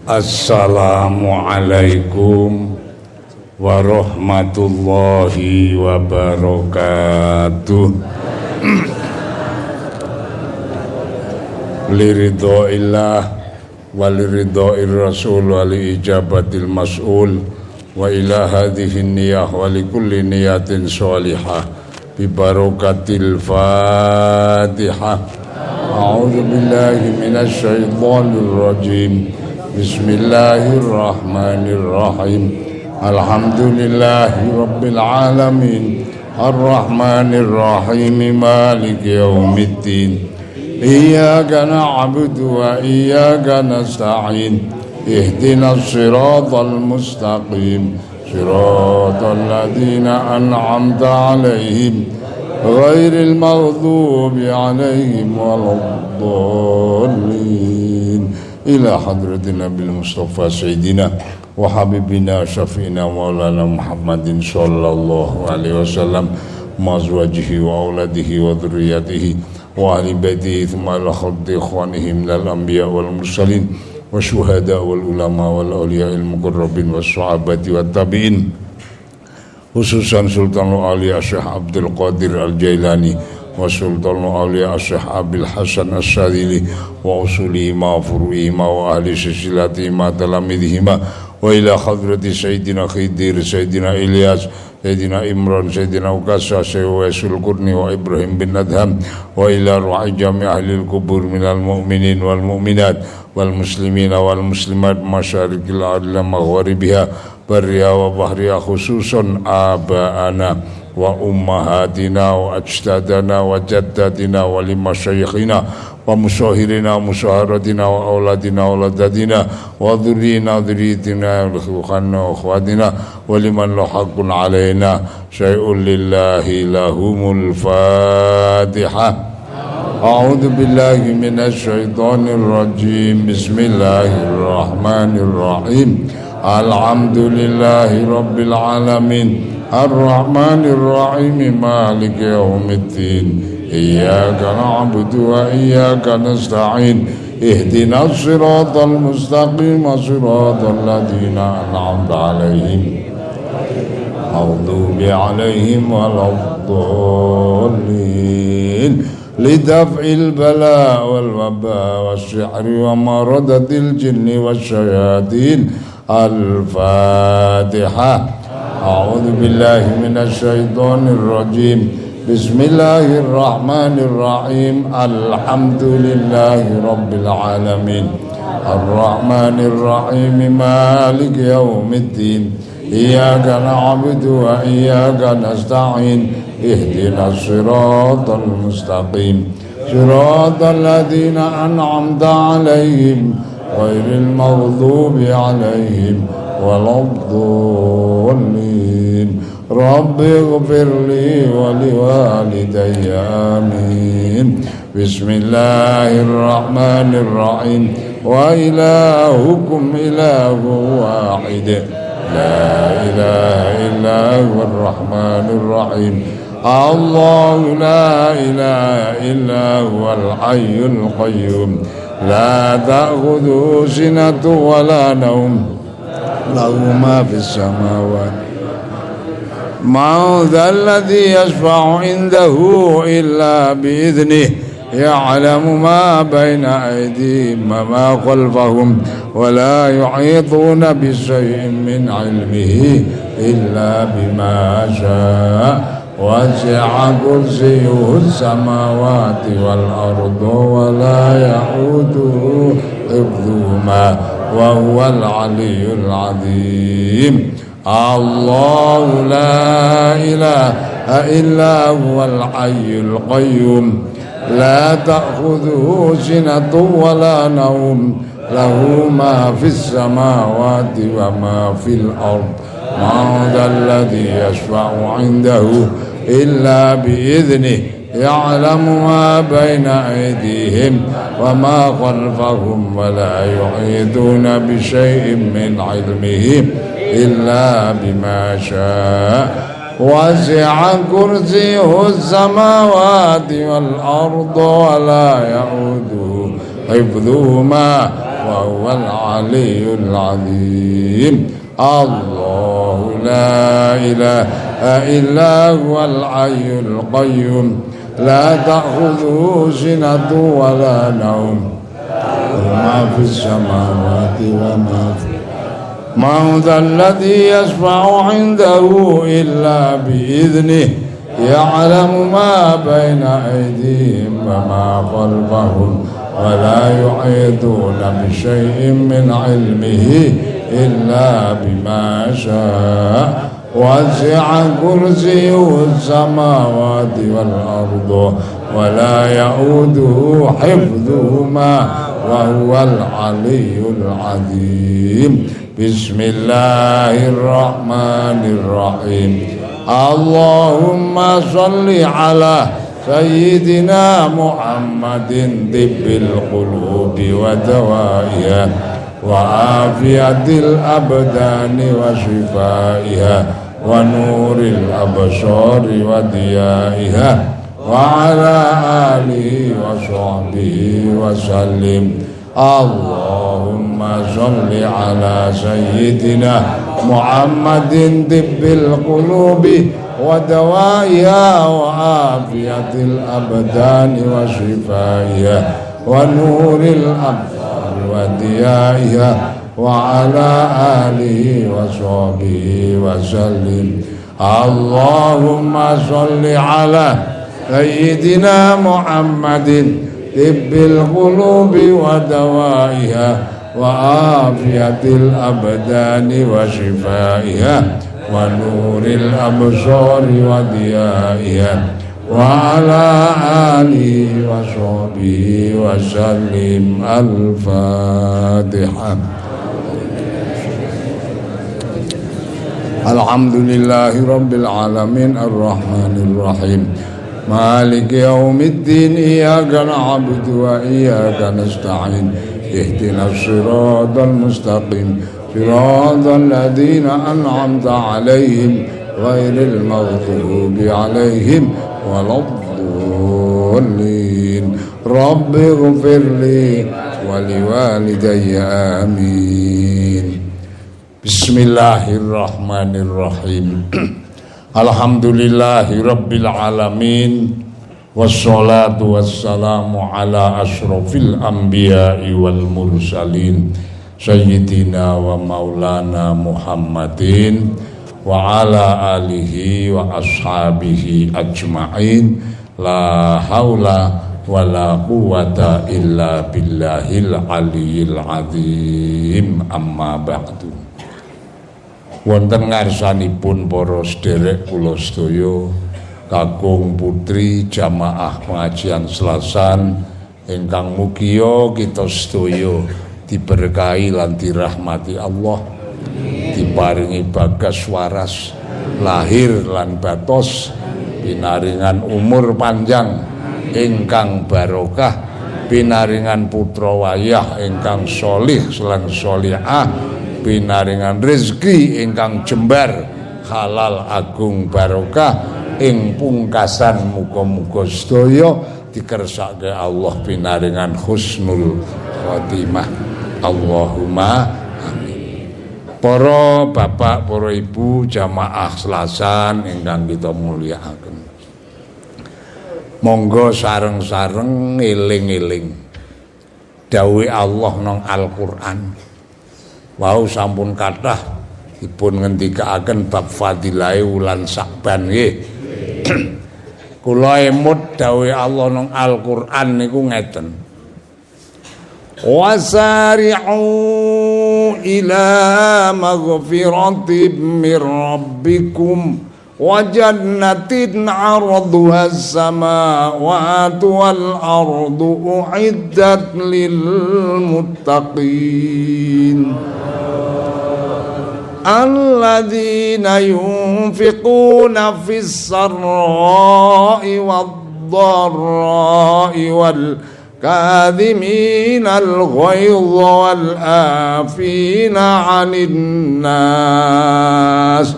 Assalamualaikum warahmatullahi wabarakatuh. Liridhoillah waliridhoir rasul wali ijabatil mas'ul wa ila hadhihi niyah wa likulli niyatin sholihah bi barakatil fatihah. A'udzu billahi minasy syaithanir rajim. Bismillahirrahmanirrahim. Alhamdulillahi rabbil alamin. Ar-Rahmanir-Rahim. Maliki yaumiddin. Iyyaka na'budu wa iyyaka nasta'in. Ihdinas siratal mustaqim. Siratal ladzina an'amta 'alaihim ghairil maghdubi 'alaihim waladdallin. Ila hadratin Nabil Mustafa Sayyidina wa Habibina Syafi'ina Maulana Muhammadin sallallahu alaihi wasallam mazwajihi wa auladihi wa dhurriyyatihi wa ahli baitihi thumma ala khaddi ikhwanihim lal anbiya wal mursalin wa syuhada wal ulama wal awliya'il muqarrabin was sahabati wat tabi'in, khususan Sultanul Auliya Syekh Abdul Qadir Al-Jailani wa Sultanul Auliya Syekh Abil Hasan As-Sadili wa usulihima wa furu'ihima wa ahli silsilatihima talamidihima wa ila hadrati Sayyidina Khidir, Sayyidina Ilyas, Sayyidina Imran, Sayyidina Ukasa, Sayyidina Sulkurni wa Ibrahim bin Adham wa ila ru'i jami' ahlil kubur minal mu'minin wal mu'minat wal muslimina wal muslimat masyarikil adla maghwaribiha barriha wa bahriha, khususan aba'ana wa ummahatina wa ajdadana wa jaddatina wa limasyayikhina wa musyahirina wa musyaharatina wa auladina wa auladadina wa dhurrina dhurriyatina wa ikhwana wa akhwatina wa liman lahaqun alaina syai'un lillahi lahumul fatihah. A'udzu billahi minasy syaithanir rajim. Bismillahirrahmanirrahim. Alhamdulillahi rabbil alamin. Ar-Rahmanir-Rahim. Maliki yaumiddin. Iyyaka na'budu wa iyyaka nasta'in. Ihdinas siratal mustaqim. Siratal ladzina an'amta 'alaihim maghdubi 'alaihim waladdallin. Lidaf'il bala wal waba wasyihri wa maradatil jinni wasyayatin. Al-Fatihah. A'udzu billahi minasy syaithanir rajim. Bismillahirrahmanirrahim. Alhamdulillahi rabbil alamin. Ar-Rahmanir-Rahim. Maliki yaumiddin. Iyyaka na'budu wa iyyaka nasta'in. Ihdinas siratal mustaqim. Siratal ladzina an'amta 'alaihim ghairil maghdubi 'alaihim waladdallin. Rabbi ighfirli wa liwalidayya amin. Bismillahirrahmanirrahim. Wa ilahukum ilahu wahid. La ilaha illa huwar rahmanir rahim. Allahu la ilaha illa huwal hayyul qayyum. La ta'khudhuhu sinatun wa la nawm. Lahu ma fis samawati. Man dhal ladzi yashfa'u 'indahu illa bi idhnihi. Ya'lamu ma baina aydihim wa ma khalfahum wa la yuhituna bi shay'in min 'ilmihi illa bima sha'a. Wasi'a kursiyyuhu as-samawati wal arda wa la ya'uduhu hifdhuhuma wa huwal 'aliyyul 'azim. Allahu la ilaha illa huwal hayyul qayyum. La ta'khudhuhu sinatun wa la nawm. Lahu ma fis samawati wa ma fil ard. Ma dhal ladzi yashfa'u 'indahu illa bi idhnihi. Ya'lamu ma baina aydihim wa ma khalfahum wa la yuhituna bi syai'in min 'ilmihi illa bima syaa. Wasi'a kursiyyuhu as-samawati wal arda wa la ya'uduhu hifdhuhuma وهو العلي العظيم الله لا إله إلا هو الحي القيوم لا تأخذه سنة ولا نوم ما في السماوات وما في من ذا الذي يشفع عنده إلا بإذنه يعلم ما بين أيديهم وما خلفهم ولا يحيطون بشيء من علمه إلا بما شاء وسع كرسيه السماوات والأرض ولا يؤوده حفظهما وهو العلي العظيم بسم الله الرحمن الرحيم اللهم صل على سيدنا محمد طب القلوب ودوائها وعافية الأبدان وشفائها ونور الأبصار وضيائها وعلى آله وصحبه وسلم اللهم صل على سيدنا محمد طب القلوب ودوائها وعافية الأبدان وشفائها ونور الأبصار وضيائها وعلى آله وصحبه وسلم اللهم صل على سيدنا محمد طب القلوب ودوائها وعافية الأبدان وشفائها ونور الأبصار وضيائها وعلى آله وصحبه وسلم الفاتحة الحمدلله رب العالمين الرحمن الرحيم مالك يوم الدين إياك نعبد وإياك نستعين اهدنا الصراط المستقيم صراط الذين أنعمت عليهم غير المغضوب عليهم ولا الضالين رب اغفر لي ولوالدي آمين بسم الله الرحمن الرحيم Alhamdulillahi Rabbil Alamin wassalatu wassalamu ala ashrafil anbiya'i wal mursalin Sayyidina wa maulana Muhammadin wa ala alihi wa ashabihi ajma'in la haula wa la quwata illa billahil aliyyil azim amma ba'du. Wonten ngarsanipun para sederek kula sedaya kakung putri jamaah pengajian Selasan ingkang mugia kita sedaya diberkahi lan dirahmati Allah, diparingi bagas waras lahir lan batos, pinaringan umur panjang ingkang barokah, pinaringan putra wayah ingkang sholih lan sholihah, pinaringan rezeki ingkang jembar halal agung barokah ing pungkasan muga-muga sedaya dikersake Allah pinaringan husnul khotimah Allahumma amin. Para bapak, para ibu jamaah Selasan ingkang kita mulyakaken, monggo sareng-sareng eling-eling dawuh Allah nang Al-Qur'an. Wau sampun kathah dipun ngendikaaken bab fadilahe wulan Sa'ban nggih. Kula emut dawuh Allah nang Al-Qur'an niku ngeten. Wasari'u ila maghfiratin mir rabbikum wa jannatin 'arduha as-samawati wal ardu u'iddat lil muttaqin alladzina yunfiquna fis sarra'i wad-dharra'i wal kadhimina al-ghaidha wal afina 'anil nas.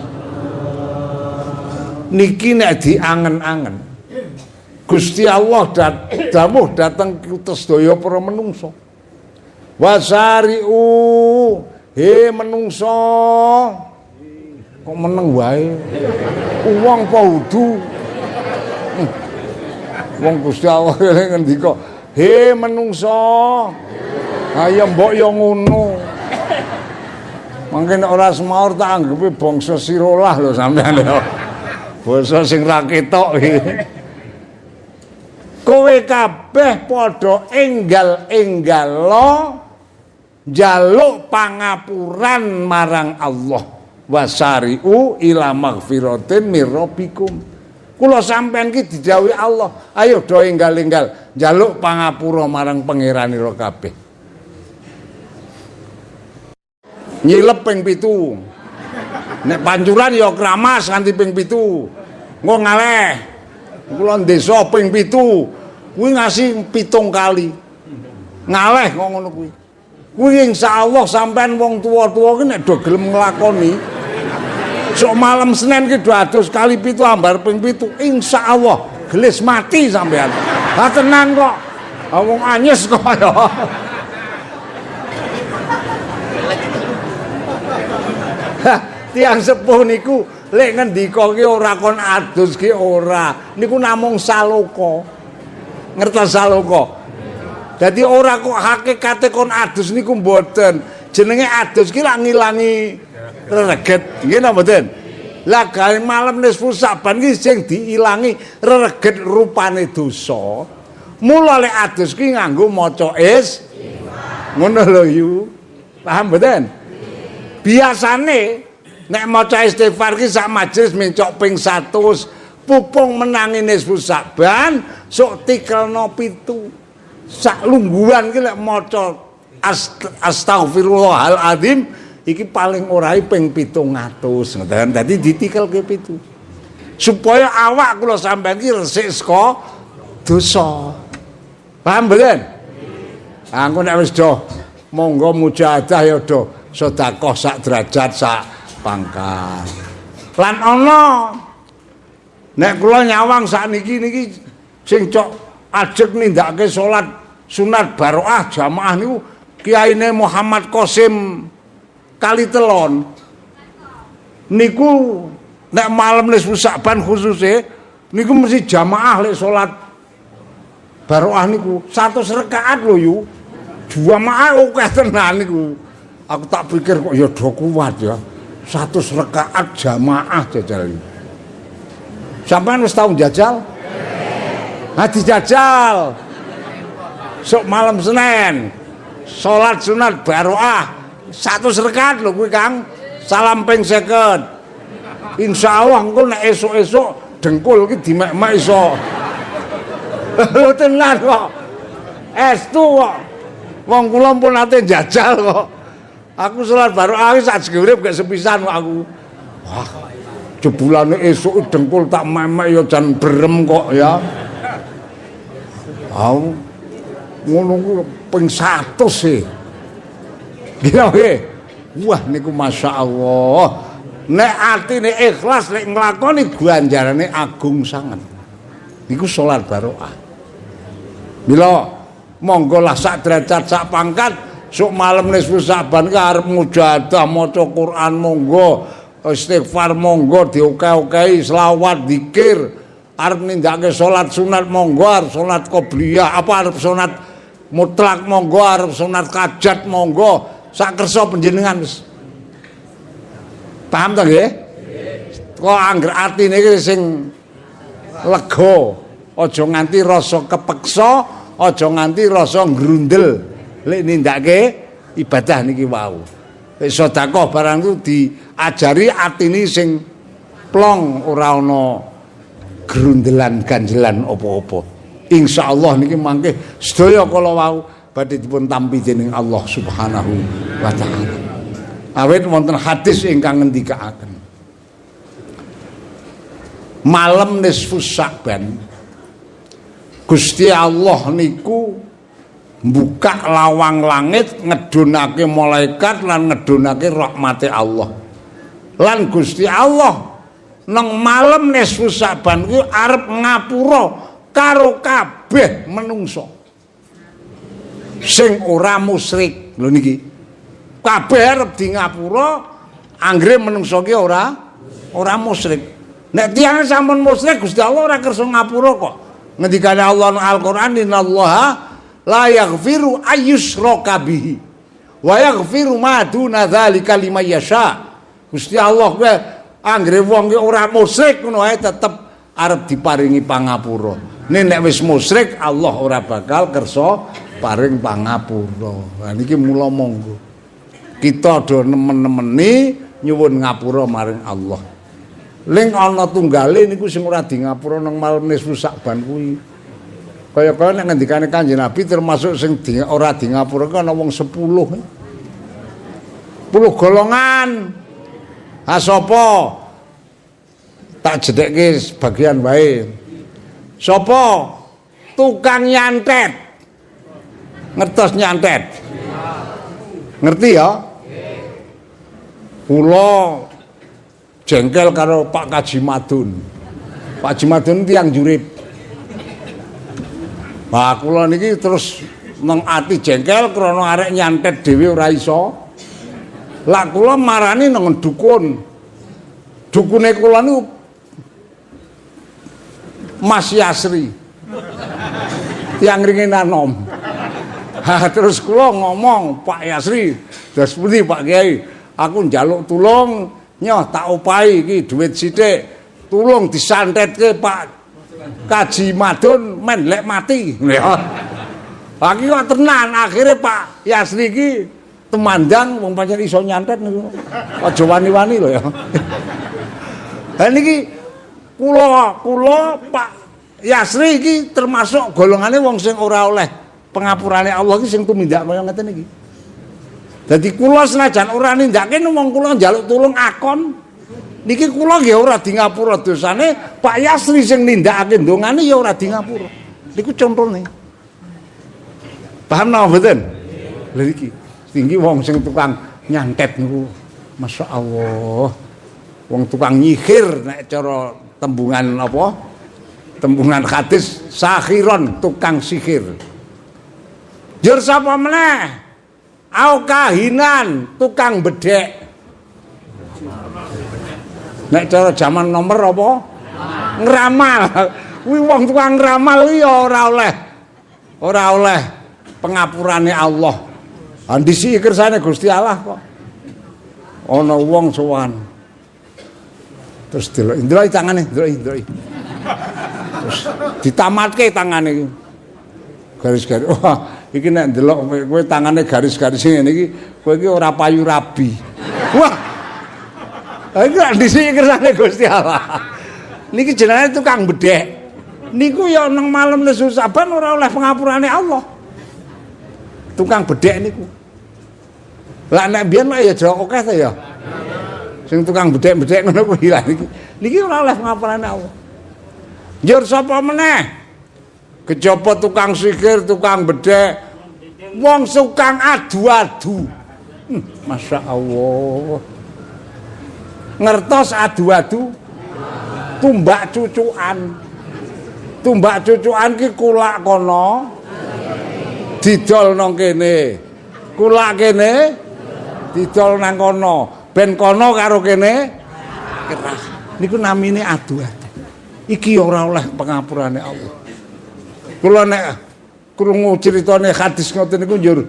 Niki nek diangen-angen Gusti Allah dawuh dhateng kita sedaya para menungso, Wasari'u he menungso kok meneng wae wong apa udu wong Gusti Allah ngendika he menungso ayo mbok yo ngono mangke nek ora semaur tak anggepe bangsa sirolah lho sampean yo basa sing ra ketok iki kowe kabeh padha enggal-enggalo njaluk pangapuran marang Allah wasari'u ila maghfiratin mir rabbikum kula sampean ki didhawuhi Allah ayo do enggal-enggal njaluk pangapura marang pangeranira kabeh nyilep ping 7 nek pancuran ya kramas kanthi ping 7 engko ngaleh kula desa ping 7 kuwi ngasih 7 kali ngaleh kok ngono kuwi kuwi insyaallah sampean wong tuwa-tuwa ki nek do gelem nglakoni sok malam Senin ki 200 kali 7 ambar ping 7 insyaallah gelis mati sampean ha tenan kok wong anyes kok ya tiang sepuh niku lek ngendika ki ora kon adus ki ora niku namung saloka ngertos saloka dadi ora kok hakikate kon adus niku mboten jenenge adus ki lak ngilangi rereget nggih napa mboten lah gawe malam nisfu Saban ki sing diilangi rereget rupane dosa mula lek adus ki nganggo maca ngono lho yu paham mboten biasane nek maca istighfar ki sak majelis mencok ping 100 pupung menangi nisfu Saban sok tikelno 7 sak lungguhan ki lek maca astaghfirullahaladzim iki paling ora ping 700 ngoten dadi ditikelke 7 supaya awak kula sampeyan ki resik saka dosa paham mboten engko nek wis do monggo mujahadah ya do sedekah sak derajat sak pangkat lan ana nek kula nyawang sakniki niki sing cok ajeg nindakake salat sunat baroah jamaah niku kiyaine Muhammad Qasim Kalitelon niku nek malam nisfu Saban khususe niku mesti jamaah lek salat baroah niku 100 rakaat lho yu jamaah akeh tenan niku aku tak pikir kok ya do kuat ya 100 rakaat jamaah jajal sampean wis tau jajal dijajal sok malam Senin salat sunat baroah 100 rakaat lho kuwi Kang salam ping 50 insyaallah engko nek esuk-esuk dengkul ki dimek-mek iso lho tenan kok estu kok wong kula pun nate jajal kok aku salat baroah sak urip gak sepisan kok aku wah jebulane esuk dengkul tak mek-mek ya jan berem kok ya ngono ku ping 100 e. Nggih. Wah niku masyaallah. Nek atine ikhlas nek nglakoni ganjarane agung sanget. Niku salat baroah. Mila monggo lah sak derajat sak pangkat sok malam nisfu Saban ki arep mujahadah maca Quran monggo istighfar monggo diokeh-okehi selawat zikir arep nindakake salat sunat monggo arep salat qobliyah apa arep salat mutlak monggo arep salat hajat monggo sak kersa panjenengan wis paham ta nggih kok angger atine iki sing lega aja nganti rasa kepeksa aja nganti rasa grundel lek nindakake ibadah niki wau sedekah barang itu diajari atine sing plong ora ana grundelan ganjelan apa-apa. Insyaallah niki mangke sedaya kala wau badhe dipun tampi dening Allah Subhanahu wa taala. Awit wonten hadis ingkang ngendikaaken malam nisfu Saban Gusti Allah niku buka lawang langit ngedunake malaikat lan ngedunake rahmate Allah. Lan Gusti Allah nang malam nisfu Saban ku arep ngapura karo kabeh menungso sing ora musyrik. Lho niki. Kabeh arep di ngapura anggere menungso ki ora musyrik. Nek tiyang sampun musyrik Gusti Allah ora kersa ngapura kok. Ngendikane Allah nang Al-Qur'an innallaha la yaghfiru ayyushraka bihi wa yaghfiru ma duna dzalika liman yasha. Gusti Allah kuwi anggere wong ki ora musyrik ngono ae tetep arep diparingi pangapura. Nek wis musyrik Allah ora bakal kersa paring pangapura. Lah niki mula monggo kita do nemen-nemeni nyuwun ngapura maring Allah. Ling ana tunggale niku sing ora di ngapura nang malam nisfu Sa'ban kuwi. Kaya-kaya nek ngendikane Kanjeng Nabi termasuk sing ora di ngapura ku ana wong 10. 10 golongan. Ha sapa? Tak jedekke sebagian wae. Sapa? Tukang nyantet. Ngertos nyantet? Ngerti ya? Kula jengkel karo Pak Kaji Madun. Pak Kaji Madun tiyang jurip. Nah, kula niki terus nang ati jengkel krana arek nyantet dhewe ora iso. Lah kula marani nang dukun. Dukune kula niku Mas Yasri. Tiyang ringin anom. Terus kula ngomong, Pak Yasri, terus pundi Pak Kiai, aku njaluk tulung, nyoh tak opahi iki dhuwit sithik. Tulung disantetke Pak Kaji Madun men lek mati. Lah iki kok tenan akhire Pak Yasri iki temandang wong pancen iso nyantet niku. Aja wani-wani lho ya. Lah niki kula Pak Yasri iki termasuk golongane wong sing ora oleh pengapurane Allah iki sing tumindak kaya ngeten iki. Dadi kula senajan ora nindakake wong kula njaluk tulung akon. Niki kula nggih ora di ngapura dosane, Pak Yasri sing nindakake ndongane ya ora di ngapura. Niku contone. Paham napa mboten? Lha iki tinggi wong sing tukang nyantet niku masyaallah. Wong tukang nyihir nek cara tembungan apa? Tembungan hadis sakhiron tukang sihir. Jur sapa meneh? Au kahinan tukang bedhek. Nek cara jaman nomor apa? Ngramal. Kuwi wong tukang ngramal kuwi ya ora oleh pengapurane Allah. Andisi kersane Gusti Allah kok. Ana wong sowan. Terus ndelok tangane, ndelok. Terus ditamatke tangane iki. Garis-garis. Wah, iki nek ndelok kowe tangane garis-garis ngene iki, kowe iki ora payu rabi. Wah. Iki dhisik kersane Gusti Allah. Niki jenenge tukang bedhek. Niku ya nang malam Nisfu Sa'ban ora oleh pengapurane Allah. Tukang bedhek niku. Lah nek biyen ya jero akeh ta ya. Sing tukang bedhek-bedhek ngono kuwi lah niki. Niki ora oleh pengapurane Allah. Njur sapa meneh? Kejaba tukang sihir, tukang bedhek, wong tukang adu-adu. Masya Allah. Ngertos adu-adu? Tumbak cucukan. Tumbak cucukan ki kulak kono, didol nang kene. Kulak kene, didol nang kono. Ben kono karo kene kerah. Niku namine adu-adu. Iki ora oleh pengapurane Allah. Kula nek krungu critane hadis ngoten niku njur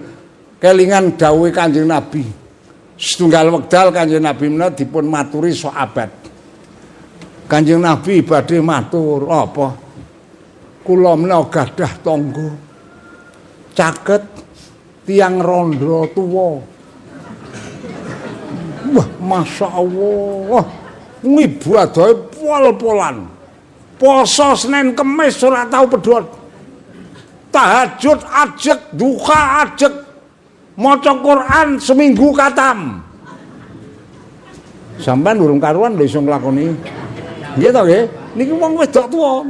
kelingan dawuhe Kanjeng Nabi. Setunggal wekdal Kanjeng Nabi menawa dipun maturi sahabat. Kanjeng Nabi badhe matur apa? Kula menawa gadah tangga caket tiang rondo tuwa. Wah, masyaallah. Ngibadahe pol-polan. Poso Senin Kemis ora tau pedhot. Tahajud ajeg, duha ajeg. Maca Quran seminggu katam. Sampeyan urung karuan lho iso nglakoni. Nggih to nggih? Niki wong wedok tuwa.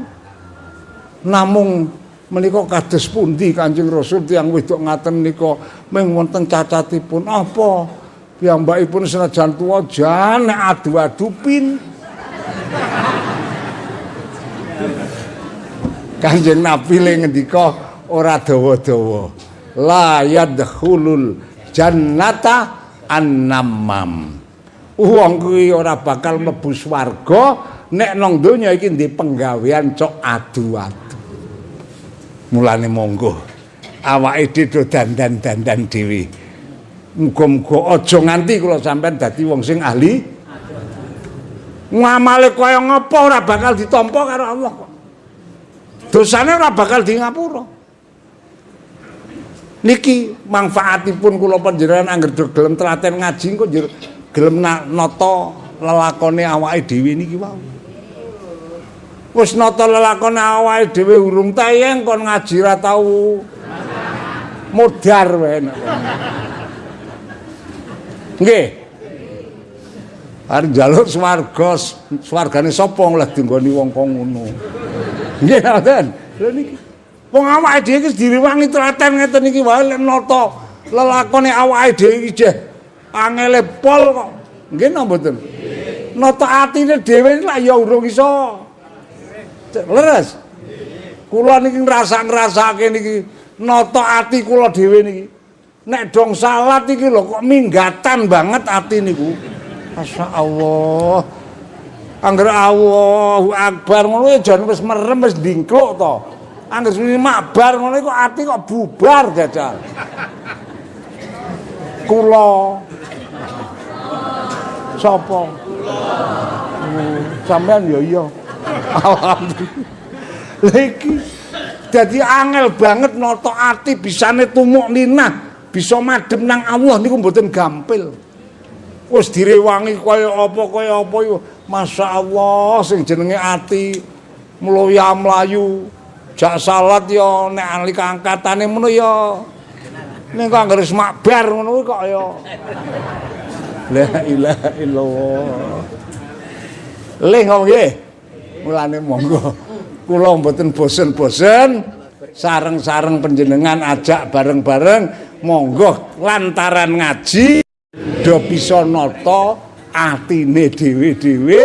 Namung menika kados pundi Kanjeng Rasul tiyang wedok ngaten nika mung wonten cacatipun apa? Piyambakipun senajan tuwa jan nek adu-adu pin. Kanjeng Nabi le ngendika ora dawa-dawa. La yadkhulul jannata an-namam. Wong kuwi ora bakal mlebu swarga nek nang donya iki ndek penggawean cok adu-adu. Mulane monggo awake dhewe dandan-dandan dhewe. Muga-muga aja nganti kula sampean dadi wong sing ahli ngamale kaya ngapa ora bakal ditampa karo Allah kok. Dosane ora bakal di ngapura. Niki manfaatipun kula panjenengan anggere gelem telaten ngaji kok gelem nata lelakone awake dhewe niki wae. Wis nata lelakone awake dhewe urung tayang kon ngaji ra tau modar wae. Nggih. Arep njaluk swarga, swargane sapa lah dinggoni wong kok ngono. Nggih ngoten. Lha niki wong awake dhewe iki direwangi telaten ngeten iki wae lek nata lelakone awake dhewe iki jeh angele pol kok. Nggih napa mboten? Nata atine dhewe lak ya urung iso. Leres. Kula niki ngrasake niki nata ati kula dhewe niki. Nek dong salat iki lho kok minggatan banget ati niku. Masyaallah. Angger Allahu Akbar ngono jan wis merem wis ndingkluk to. Angger suni makbar ngono kok ati kok bubar jajal. Kula. Sapa? Sampean ya iya. Alhamdulillah. Lagi dadi angel banget nata ati bisane tumuk ninah, bisa madhep nang Allah niku mboten gampil. Wis direwangi kaya apa iku. Masyaallah sing jenenge ati mloya mlayu jak salat ya nek alika angkatane ngono ya ning kok anggere makbar ngono kok ya la ilaha illallah. Le nggih mulane monggo kula mboten bosen-bosen sareng-sareng panjenengan ajak bareng-bareng monggo lantaran ngaji do bisa nata atine dhewe-dhewe,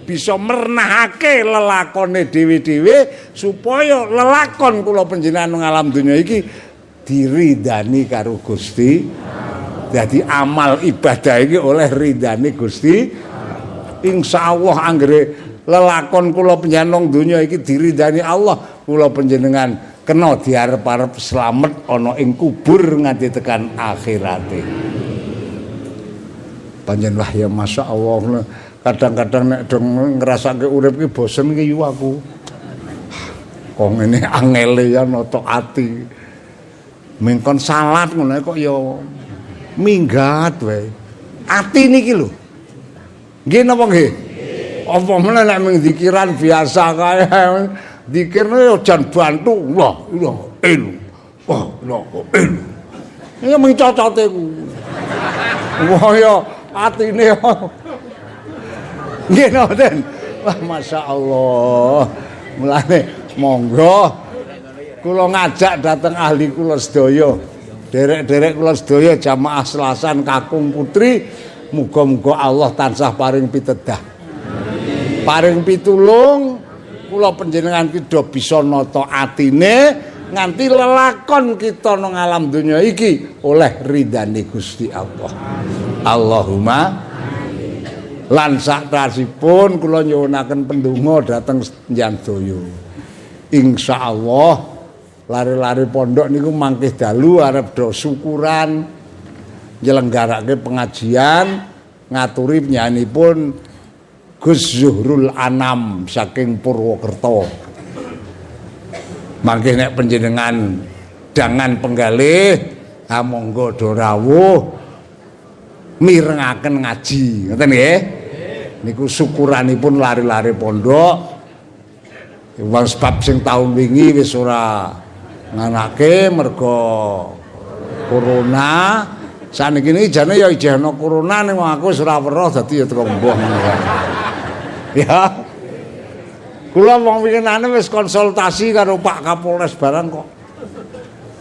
bisa mernahake lelakone dhewe-dhewe supaya lelakon kula panjenengan nang alam donya iki diridani karo Gusti. Dadi amal ibadah iki oleh ridane Gusti. Insyaallah anggere lelakon kula panjenengan nang donya iki diridani Allah, kula panjenengan kena diarep-arep slamet ana ing kubur nganti tekan akhirate. Panjen wah ya masyaallah kadang-kadang nek dong ngrasake urip ki bosen ki yu aku. Kok ngene angele ya nata ati. Mengkon salat ngono kok ya minggat wae. Ati niki lho. Nggih napa nggih? Apa meneh nek mung dikiran biasa kae dikirne ya jan bantu. Wah, elu. Wah, elu. Ya mung cocote ku. Wah ya atine nggih ngoten. Wah masyaallah. Mulane monggo kula ngajak dateng ahli kula sedaya. Derek-derek kula sedaya jamaah Selasan Kakung Putri, muga-muga Allah tansah paring pitedah. Paring pitulung kula panjenengan ki do bisa nata atine nganti lelakon kita nang alam donya iki oleh ridane Gusti Allah. Allahumma lan satrasipun kula nyuwunaken pendonga dhateng Njandaya. Insyaallah lari-lari pondok niku mangkih dalu arep do syukuran nyelenggarake pengajian ngaturi penyanipun Gus Zuhrul Anam saking Purwokerto. Mangkih nek panjenengan dangan penggalih monggo do rawuh mirengaken ngaji ngoten nggih. Niku syukuranipun lari-lari pondok. Wong sebab sing taun wingi wis ora nganake mergo corona. Saniki niki jane ya ijeh ana corona ning aku wis ora weruh dadi ya teko mbuh. Ya. Kula wong winginane wis konsultasi karo Pak Kapolres barang kok.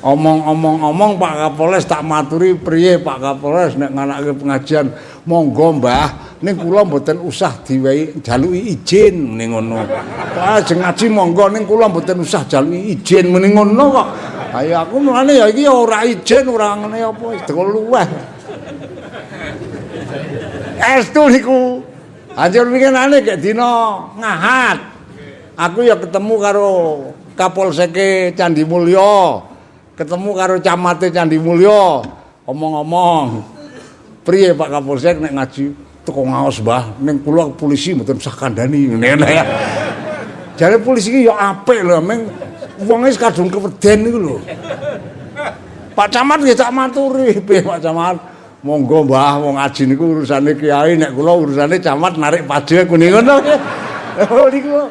Omong-omong Pak Kapolres tak maturi priye Pak Kapolres nek nganake pengajian monggo Mbah ning kula mboten usah diwehi jaluki izin muni ngono. Ajeng ngaji monggo ning kula mboten usah jaluki izin muni ngono kok. Ayo aku mulane ya iki ora ijen ora ngene apa wis luweh. Estu niku. Anjur winginane gek dina Ngahad. Aku ya ketemu karo Kapolseke Candi Mulya. Ketemu karo camate Candi Mulya. Omong-omong. Priye Pak Kapolsek nek ngaji teko ngaos, Mbah. Ning kula polisi mboten usah kandhani ngene ya. Jare polisi iki ya apik lho, meng wonge kadung keweden niku lho. Pak Camat nggih tak maturi, piye Pak Camat? Monggo Mbah, wong ngaji niku urusane kiai, nek kula urusane camat narik pajak kuwi ngono. Oh niku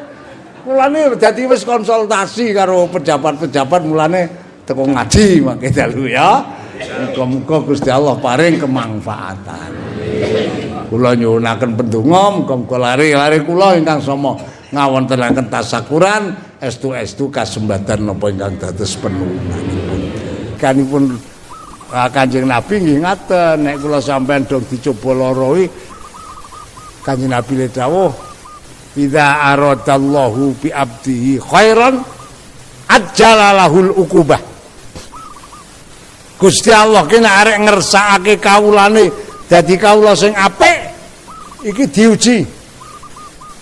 mulane dadi wis konsultasi karo pejabat-pejabat mulane teko ngaji mangke dalu ya. Muga-muga Gusti Allah paring kemanfaatan. Kula nyuwunaken pendonga muga-muga lare-lare kula ingkang sama ngawontenaken tasakuran estu-estu kasembatan napa ingkang dados penulunganipun. Kanipun Kanjeng Nabi nggih ngaten nek kula sampean dong dicoba lara iki Kanjeng Nabi le dawuh idza aradallahu bi abdihi khairan ajjalalahul uqubah. Gusti Allah ki nek arek ngersakake kawulane dadi kawula sing apik iki diuji.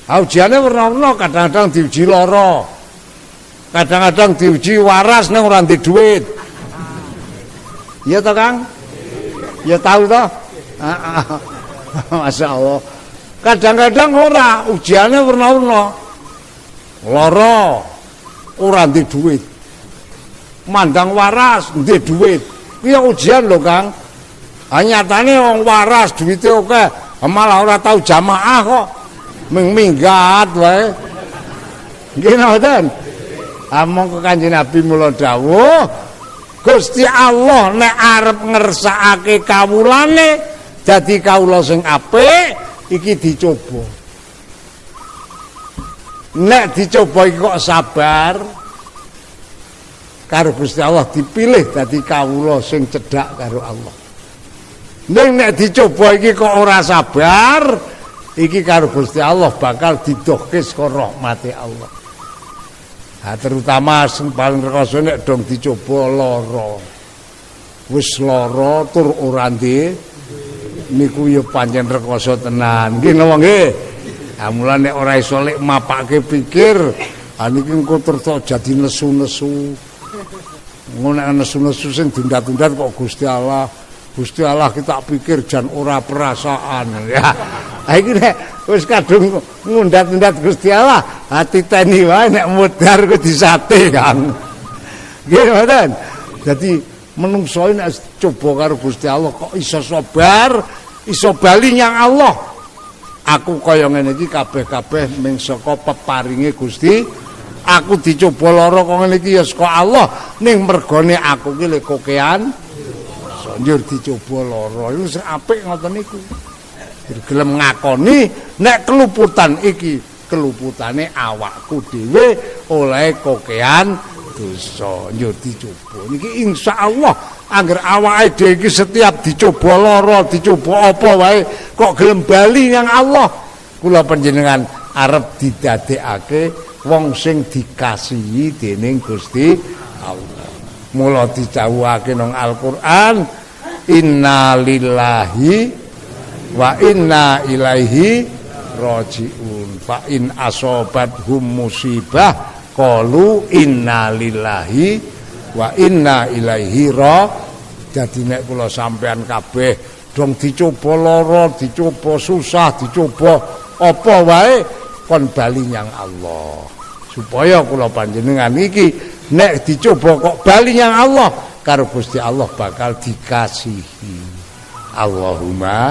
Ujiane werna-werna, kadang-kadang diuji lara. Kadang-kadang diuji waras ning ora ndek dhuwit. Iya toh Kang? Ya tahu toh? Masya Allah. Kadang-kadang ora ujiannya warna-warna. Lara ora ndek duit. Mandang waras ndek duit. Iya ujian lho Kang. Nyatane wong waras duwite akeh, malah ora tahu jamaah kok. Minggat wae. Nggih ngoten. Among Kanjeng Nabi mula dawuh Gusti Allah nek arep ngersakake kawulane dadi kawula sing apik iki dicoba. Nek dicoba iki kok sabar karo Gusti Allah dipilih dadi kawula sing cedhak karo Allah. Nek dicoba iki kok ora sabar iki karo Gusti Allah bakal didohke saka rahmate Allah. Nah, terutama sing paling rekoso nek dong dicoba lara. Wis lara tur ora ndek niku ya pancen rekoso tenan. Nggih napa nggih? Ah mulane nek ora iso lek mapake pikir, niki engko terus jadi nesu-nesu. Ngono nesu-nesu sing dundat-dundat kok Gusti Allah. Gusti Allah kita pikir jan ora perasaan ya. Ha iki nek wis kadung ngundat-undat Gusti Allah, hati teni wae nek mudhar ku disate Kang. Nggih ngoten. Dadi menungso nek coba karo Gusti Allah kok iso sabar, iso bali nyang Allah. Aku kaya ngene iki kabeh-kabeh ming saka peparinge Gusti. Aku dicoba lara kok ngene iki ya saka Allah, ning mergone aku ki lek kokean njur dicoba lara. Iku sing apik ngoten niku. Gelem ngakoni nek keluputan iki keluputane awakku dhewe oleh kokean dosa njur dicoba niki insyaallah angger awake dhewe iki setiap dicoba lara dicoba apa wae kok gelem bali nang Allah kula panjenengan arep didadekake wong sing dikasihi dening Gusti Allah. Mula dicawuhake nang Al-Qur'an innalillahi wa inna ilaihi rajiun fa in asobathum musibah qalu inna lillahi wa inna ilaihi jadi nek kula sampean kabeh dong dicoba lara dicoba susah dicoba apa wae kon bali nyang Allah supaya kula panjenengan iki nek dicoba kok bali nyang Allah karo Gusti Allah bakal dikasihi. Allahumma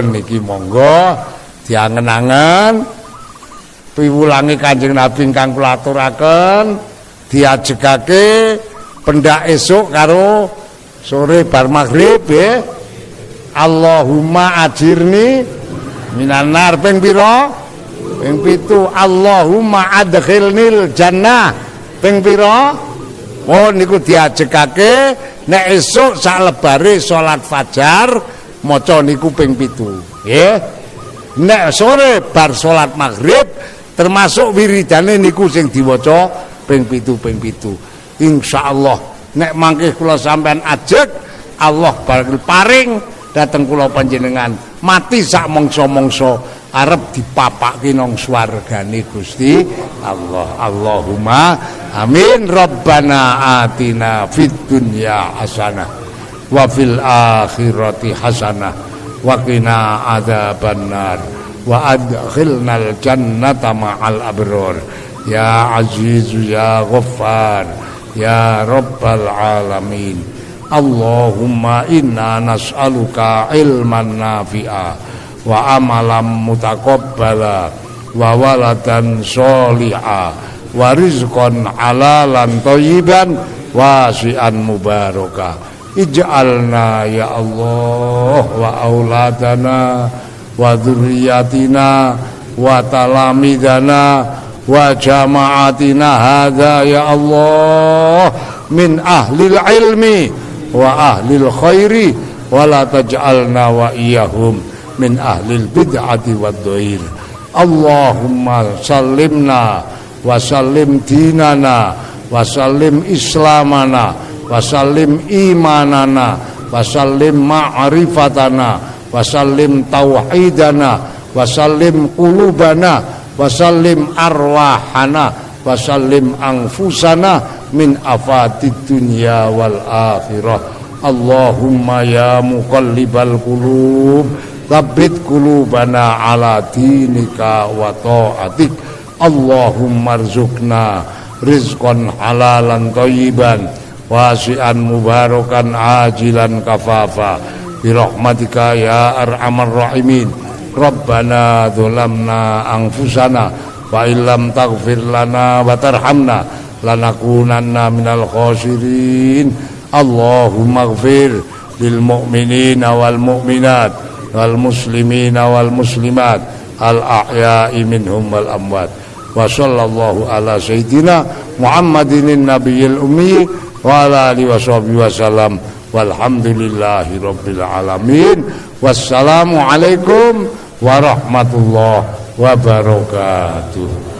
niki monggo diangen-angen piwulange Kanjeng Nabi ingkang kula aturaken diajegake pendak esuk karo sore bar maghrib ya. Allahumma ajirni minan nar ping pira? Ping 7. Allahumma adkhilnil jannah ping pira? Niku diajegake nek esuk sak lebare salat fajar maca niku ping 7 nggih. Nek sore bar salat maghrib termasuk wiridane niku sing diwaca ping 7 ping 7. insyaallah nek mangke kula sampean ajeg Allah bakal paring dateng kula panjenengan mati sak mangsa-mangsa arep dipapake nang swargane Gusti Allah. Allahumma amin. Rabbana atina fid dunya hasanah wa fil akhirati hasanah wa qina adzabannar wa adkhilnal jannata ma'al abrar ya aziz ya ghaffar ya rabbal alamin. Allahumma inna nas'aluka ilman nafi'a wa amalam mutaqabbala wa waladan sholiha wa rizqan halalan thayyiban wasi'an mubaraka. Ij'alna ya Allah wa auladana wa dzurriyyatina wa talamidana wa jama'atina hadza ya Allah min ahlil ilmi wa ahlil khairi wa la taj'alna wa iyyahum min ahlil bid'ati wad dhair. Allahumma sallimna wa sallim dinana wa sallim islamana wa sallim imanana wa sallim ma'rifatana wa sallim tauhidana wa sallim qulubana wa sallim arwahana wa sallim anfusana min afatid dunya wal akhirah. Allahumma ya muqallibal qulub tsabbit qulubana ala dinika wa ta'atik. Allahumma rzuqna rizqan halalan thayyiban wasi'an mubarakan ajilan kafafa birahmatika ya arhamar rahimin. Rabbana dzalamna anfusana wa illam taghfir lana wa tarhamna lanakunanna minal khasirin. Allahumma ighfir lil mu'minina wal mu'minat wal muslimina wal muslimat al ahya'i minhum wal amwat. Wa sallallahu ala sayyidina Muhammadin nabiyil ummi wa ala alihi washabihi wasallam walhamdulillahi rabbil alamin. Wassalamu alaikum warahmatullahi wabarakatuh.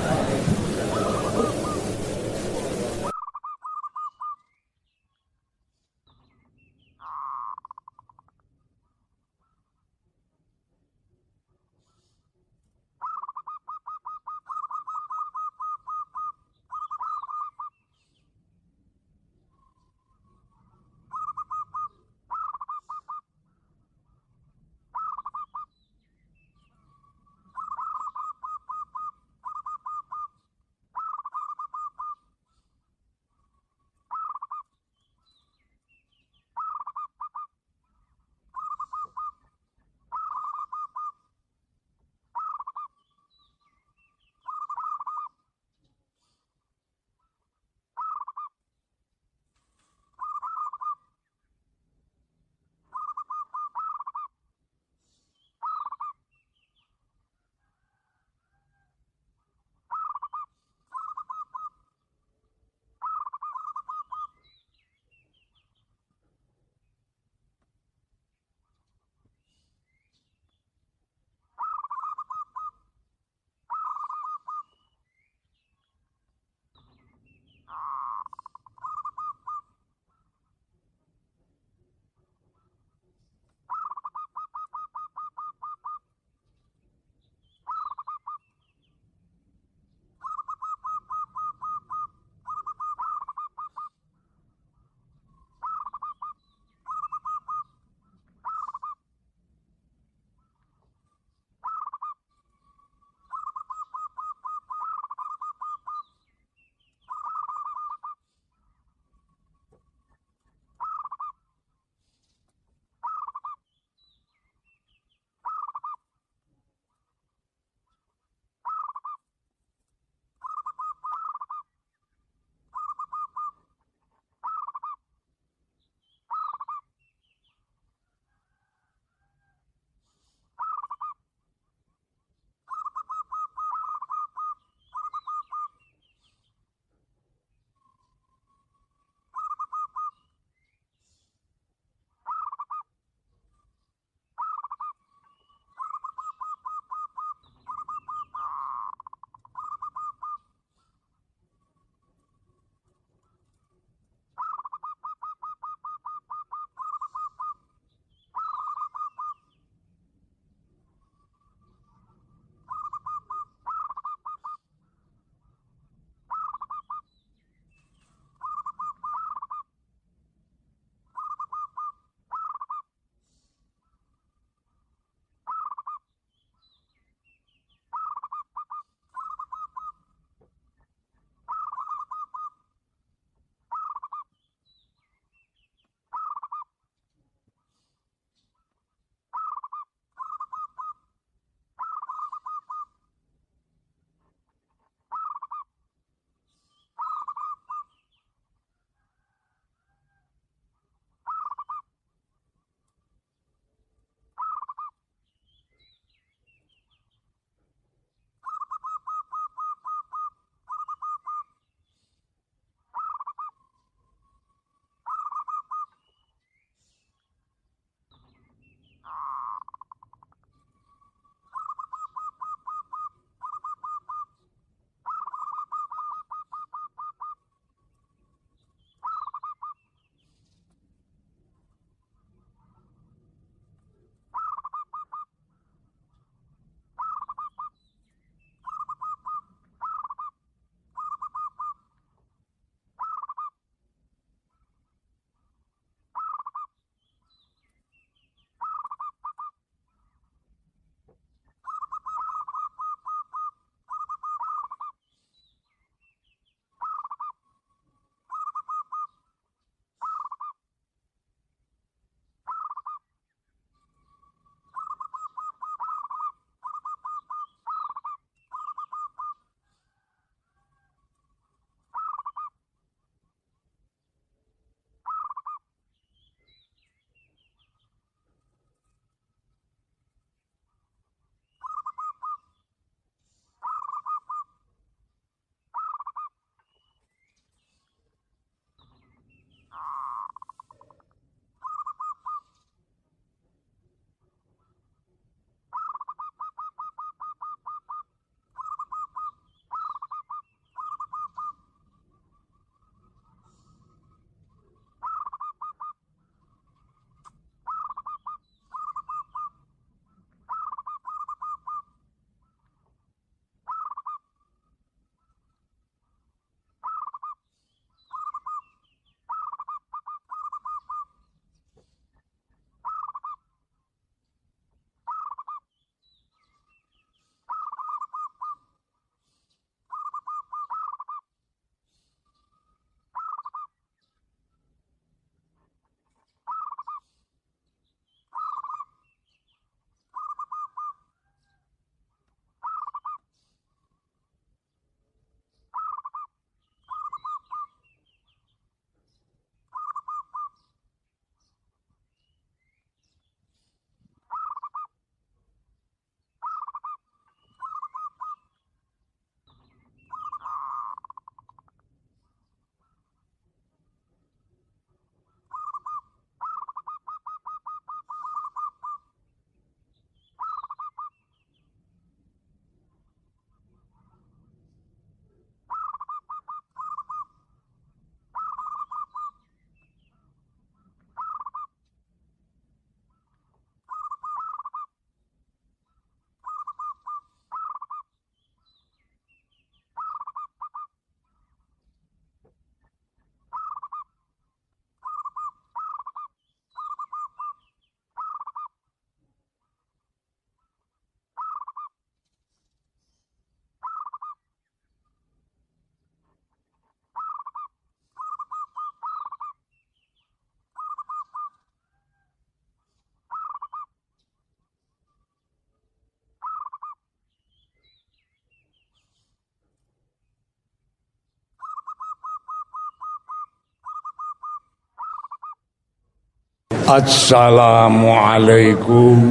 Assalamualaikum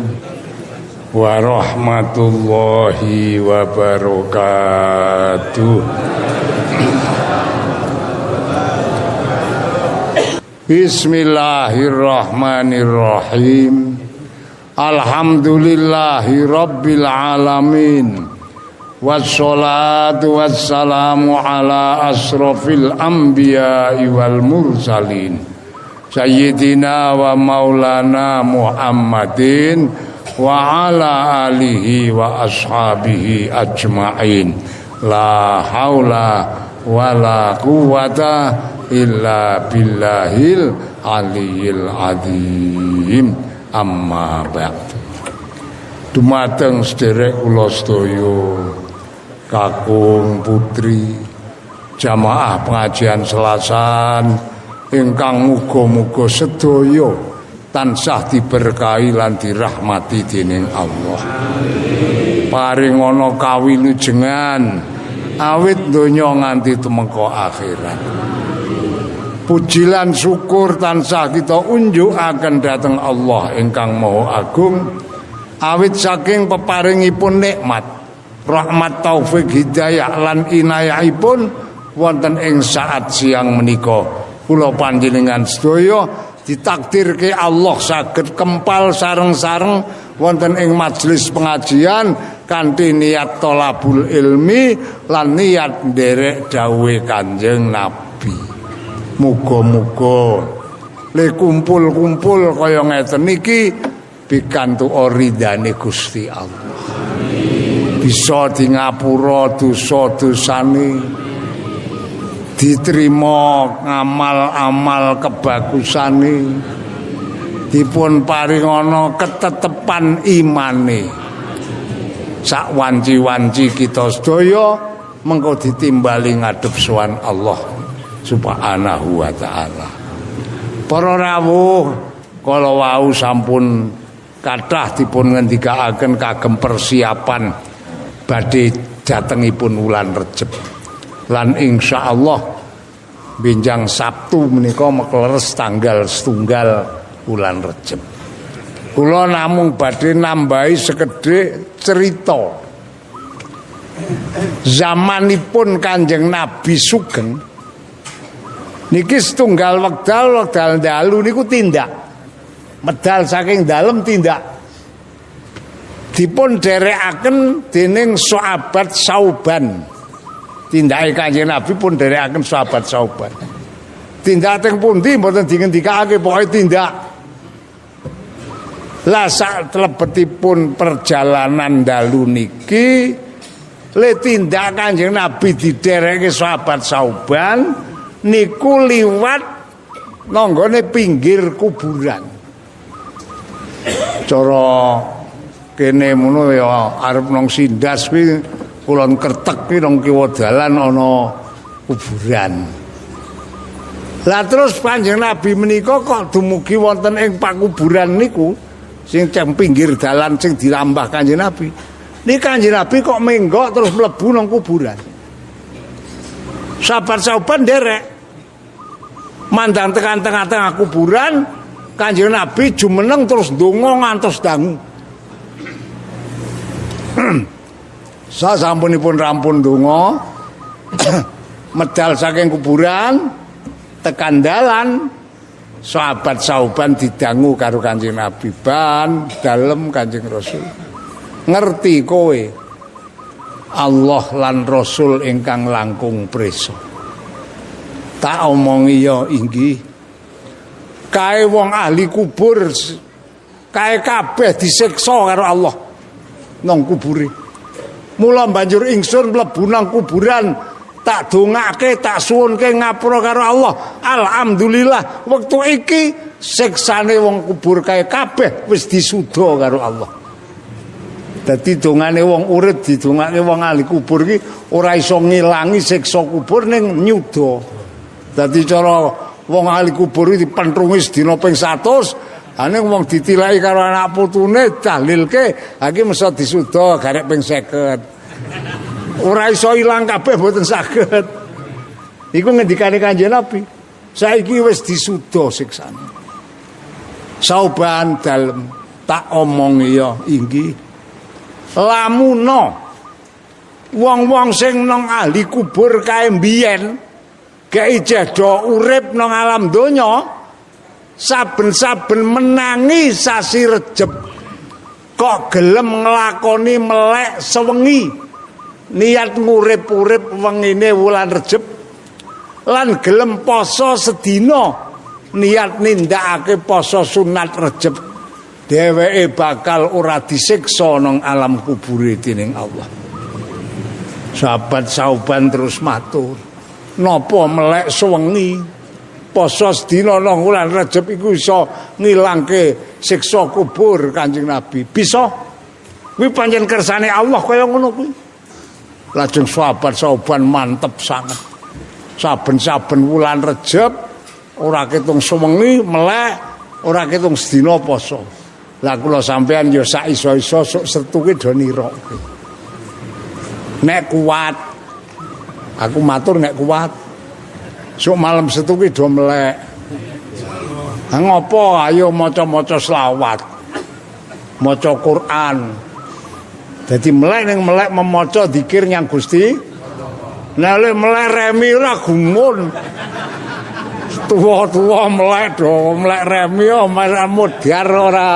warahmatullahi wabarakatuh. Bismillahirrahmanirrahim. Alhamdulillahi rabbil alamin. Wassalatu wassalamu ala asrofil anbiya'i wal mursalin Sayyidina wa maulana Muhammadin wa ala alihi wa ashabihi ajma'in. La haula wa la quwata illa billahil aliyil azim. Amma ba'd. Dumateng sederek kula sedaya kakung putri jamaah pengajian Selasan ingkang muga-muga sedaya tansah diberkahi lan dirahmati dening Allah. Paring ana kawilujengan awit donya nganti tumeka akhirat. Puji lan syukur tansah kita unjukaken dhateng Allah ingkang Maha Agung awit saking peparingipun nikmat, rahmat, taufik, hidayah lan inayahipun wonten ing saat siang menika kula panjenengan sedaya ditakdirke Allah saged kempal sareng-sareng wonten ing majelis pengajian kanthi niat thalabul ilmi lan niat nderek dawuhe Kanjeng Nabi. Muga-muga le kumpul-kumpul kaya ngeten iki pikantuk ridane Gusti Allah. Bisa di ngapura dosa-dosane, diterima ngamal-amal kebagusane, dipun paringana ketetepan imane. Sak wanci-wanci kita sedaya mengko ditimbali ngadhep sowan Allah Subhanahu wa ta'ala. Para rawuh kala wau sampun kathah dipun ngendikaaken kagem persiapan badhe datengipun wulan Recep. Lan insyaallah benjang Sabtu menika mekleres tanggal 1 wulan Recep. Kula namung badhe nambahi sekedhik cerita. Zamanipun Kanjeng Nabi sugeng niki setunggal wekdal dalu niku tindak medal saking dalem tindak dipun derekaken dening sahabat Sauban. Tindake Kanjeng Nabi pun derekaken sahabat Sauban. Tindak teng pundi mboten dingendikake pokoke tindak. Lah sak telebetipun perjalanan dalu niki le tindak Kanjeng Nabi didereke sahabat Sauban niku liwat nanggone pinggir kuburan. Cara kene ngono ya arep nang Sindas kuwi kulon kertek ki nang kiwa dalan ana kuburan. Lah terus Kanjeng Nabi menika kok dumugi wonten ing pakuburan niku sing ceng pinggir dalan sing dirambah Kanjeng Nabi. Niki Kanjeng Nabi kok menggok terus mlebu nang kuburan. Sahabat-sahabat derek mandang tekan tengah-tengah kuburan, Kanjeng Nabi jumeneng terus ndonga ngantos dangu. Sasampunipun rampun ndonga medal saking kuburan tekan dalan sahabat Sauban didangu karo Kanjeng Nabi, ban dalem Kanjeng Rasul. Ngerti kowe Allah lan Rasul ingkang langkung prisa. Tak omongi ya inggih. Kae wong ahli kubur kae kabeh disiksa karo Allah nang kubure. Mula banjur ingsun mlebu nang kuburan tak dongake tak suwunke ngapura karo Allah. Alhamdulillah wektu iki siksane wong kubur kae kabeh wis disuda karo Allah. Dadi dongane wong urip didongake wong ahli kubur iki ora iso ngilangi siksa kubur ning nyuda. Dadi cara wong ahli kubur iki dipentrungi sedina ping 100, ane wong ditilai karo anak putune tahlilke, iki mesti disuda garek ping 50. Ora iso ilang kabeh mboten saged. Iku ngendikane Kanjeng Nabi. Saiki wis disuda siksane. Sauban dalem tak omong ya inggih. Lamuno wong-wong sing nang ahli kubur kae mbiyen gek ijeh do urip nang alam donya saben-saben menangi sasi Rejeb kok gelem nglakoni melek sewengi niat ngurip-urip wengine wulan Rejeb lan gelem poso sedina niat nindakake poso sunat Rejeb dheweke bakal ora disiksa nang alam kubure dening Allah. Sahabat Sauban terus matur, napa melek sewengi poso sedina nang wulan Rejeb iku iso ngilangke siksa kubur Kanjeng Nabi? Bisa. Kuwi pancen kersane Allah kaya ngono kuwi. Lajeng sahabat Sauban mantep sanget. Saben-saben wulan Rejeb ora ketung sewengi melek, ora ketung sedina poso. Lah kula sampean ya sak iso-iso sok setuke do nirokke. Nek kuat, aku matur nek kuat, sok malam setuke do melek. Ngopo ayo maca-maca selawat, maca Quran. Dadi melek ning melek memaca zikir nyang Gusti. Nek melek remi ora gumun. Tua-tua melek do melek remi mudyar ora.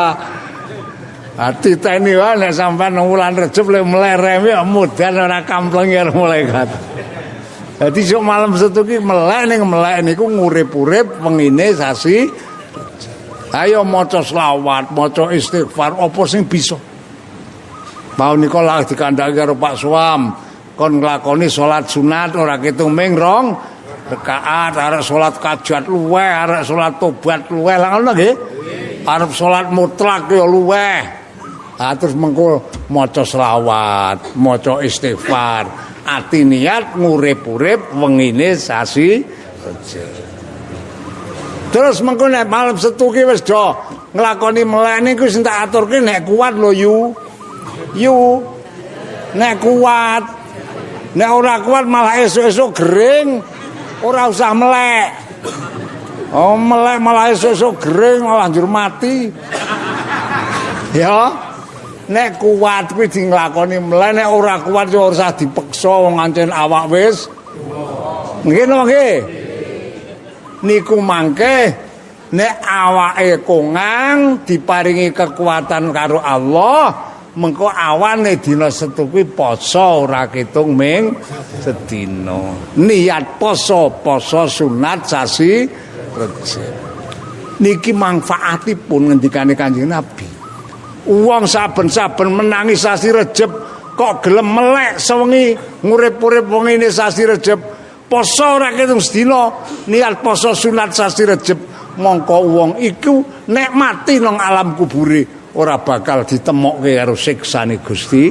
Ati teni wae nek sampean nang wulan Rejeb le melek remi mudyar ora kamplengi malaikat. Dadi sok malam setuki melek ning melek niku ngurip-urip wengine sasi. Ayo maca selawat, maca istighfar apa sing bisa. Mau nika lak dikandhaki karo Pak Suam, kon nglakoni salat sunat ora ketung ming rong rakaat, arek salat kajat luweh, arek salat tobat luweh, lah ngono nggih. Arep salat mutlak ya luweh. Terus mengko maca selawat, maca istighfar, ati niat ngurip-urip wengine sasi Rejeb. Terus mengko nek malam Setu ki wis do nglakoni melek niku sing tak aturke nek kuat lho yu. Nek kuat. Nek ora kuat malah esuk-esuk gering, ora usah melek. Oh melek malah esuk-esuk gering malah njur mati. Ya. Nek kuat kuwi di nglakoni melek, nek ora kuat yo ora usah dipeksa wong ancen awak wis. Nggih nggih. Niku mangke nek awake kongang diparingi kekuatan karo Allah, mengko awane dina Setu kuwi poso ora ketung ming sedina. Niat poso sunat sasi Rejeb. Niki manfaatipun ngendikane Kanjeng Nabi. Wong saben-saben menangi sasi Rejeb kok gelem melek sewengi ngurip-urip wengine sasi Rejeb. Poso ora ketung sedina, niat poso sunat sasi Rejeb, mongko wong iku nek mati nang alam kubure ora bakal ditemokke karo siksane Gusti.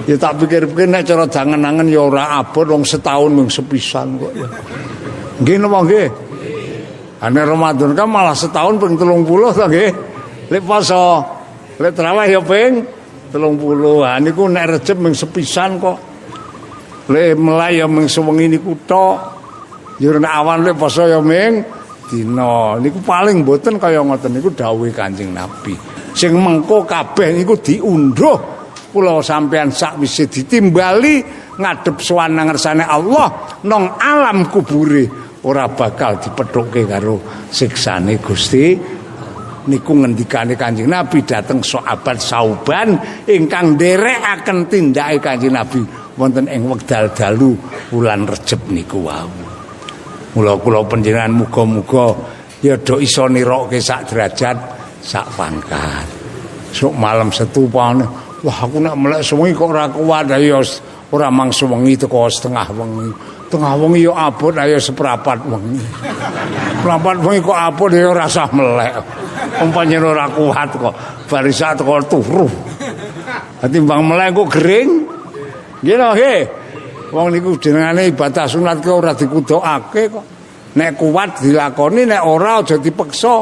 Ya tak pikir-pikir nek cara dangen-angen ya ora abot wong setahun mung sepisan kok ya. Nggih napa nggih? Ane Ramadan kan malah setahun ping 30 to nggih. Lek poso, lek traweh ya ping 30. Ha niku nek Rejeb mung sepisan kok. Le melaya ming sewengi niku tok. Ya nek awan le poso ya ming dina. Niku paling mboten kaya ngoten niku dawuhe Kanjeng Nabi. Sing mengko kabeh niku diundhuh kula sampean sakwise ditimbali ngadep sowan nang ngersane Allah nang alam kubure ora bakal dipethuke karo siksane Gusti. Niku ngendikane Kanjeng Nabi dhateng sahabat Sauban ingkang nderekaken tindake Kanjeng Nabi wonten ing wekdal dalu wulan Rejeb niku wau. Mula kula panjenengan muga-muga ya do iso nirokke sak derajat, sak pangkat. Sok malam Setu paune, wah aku nek melek sewengi kok ora kuat ya ora mang sewengi teko setengah wengi. Tengah wengi ya abot ayo seprapat wengi. Seprapat wengi kok abot ya ora usah melek. Umpamane ora kuat kok barisa teko turu. Timbang melek kok gering. Nggih nggih. Wong niku jenengane ibadah sunat ki ora dikudokake kok. Nek kuat dilakoni, nek ora aja dipeksa.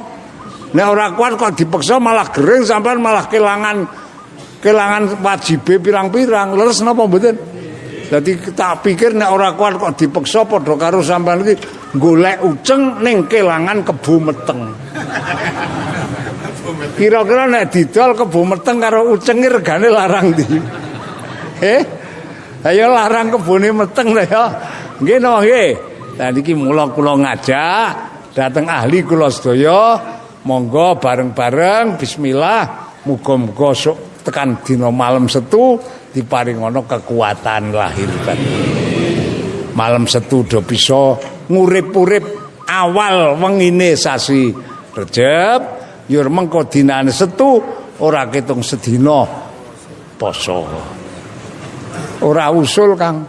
Nek ora kuat kok dipeksa malah gering sampean malah kelangan wajibe pirang-pirang. Leres napa mboten? Dadi tak pikir nek ora kuat kok dipeksa padha karo sampean iki golek uceng ning kelangan Kebo Meteng. Kira-kira nek didol Kebo Meteng karo ucenge regane larang ndi? Ayo larang kebone Meteng lho ya. Nggih napa nggih? Lah niki mula kula ngajak dateng ahli kula sedaya, monggo bareng-bareng bismillah muga-muga sok tekan dina malam Setu diparingono kekuatan lahir batin. Malam Setu do bisa ngurip-urip awal wengine sasi Rejeb, yur mengko dinane Setu ora ketung sedina poso. Ora usul Kang.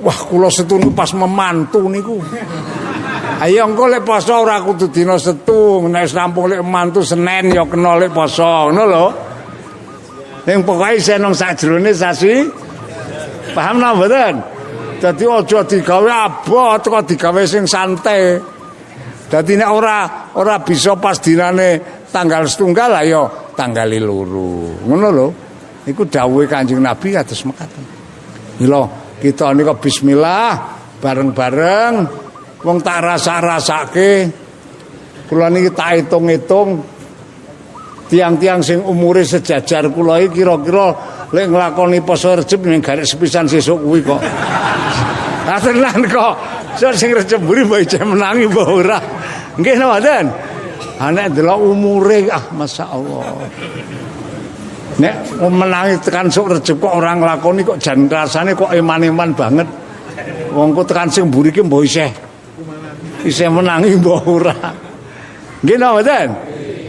Wah kula Setu pas memantu niku. Ayo engko lek poso ora kudu dina Setu, nek rampung lek memantu Senin ya kena lek poso, ngono lho. Ning pokoke seneng sajrone sasi. Paham napa mboten? Dadi aja digawe abot kok digawe sing santai. Dadi nek ora bisa pas dinane tanggal setunggal ayo tanggal 2. Ngono lho. Iku dawuhe Kanjeng Nabi kados mekaten. Mila kita nika bismillah bareng-bareng wong tak rasa-rasake. Kula niki tak hitung-hitung tiang-tiang sing umure sejajar kula iki kira-kira lek nglakoni poso Rejeb ning garek sepisan sesuk kuwi kok. Ah tenan kok. Sing Rejeb mburi mbok ijeh menangi mbok ora. Nggih napa mboten? Nek delok umure masyaallah. Nek menangi tekan sok Rejeb kok ora nglakoni kok jan rasane kok eman-eman banget. Wong kok tekan sing mburi ki mbok isih menangi mbok ora. Nggih napa mboten?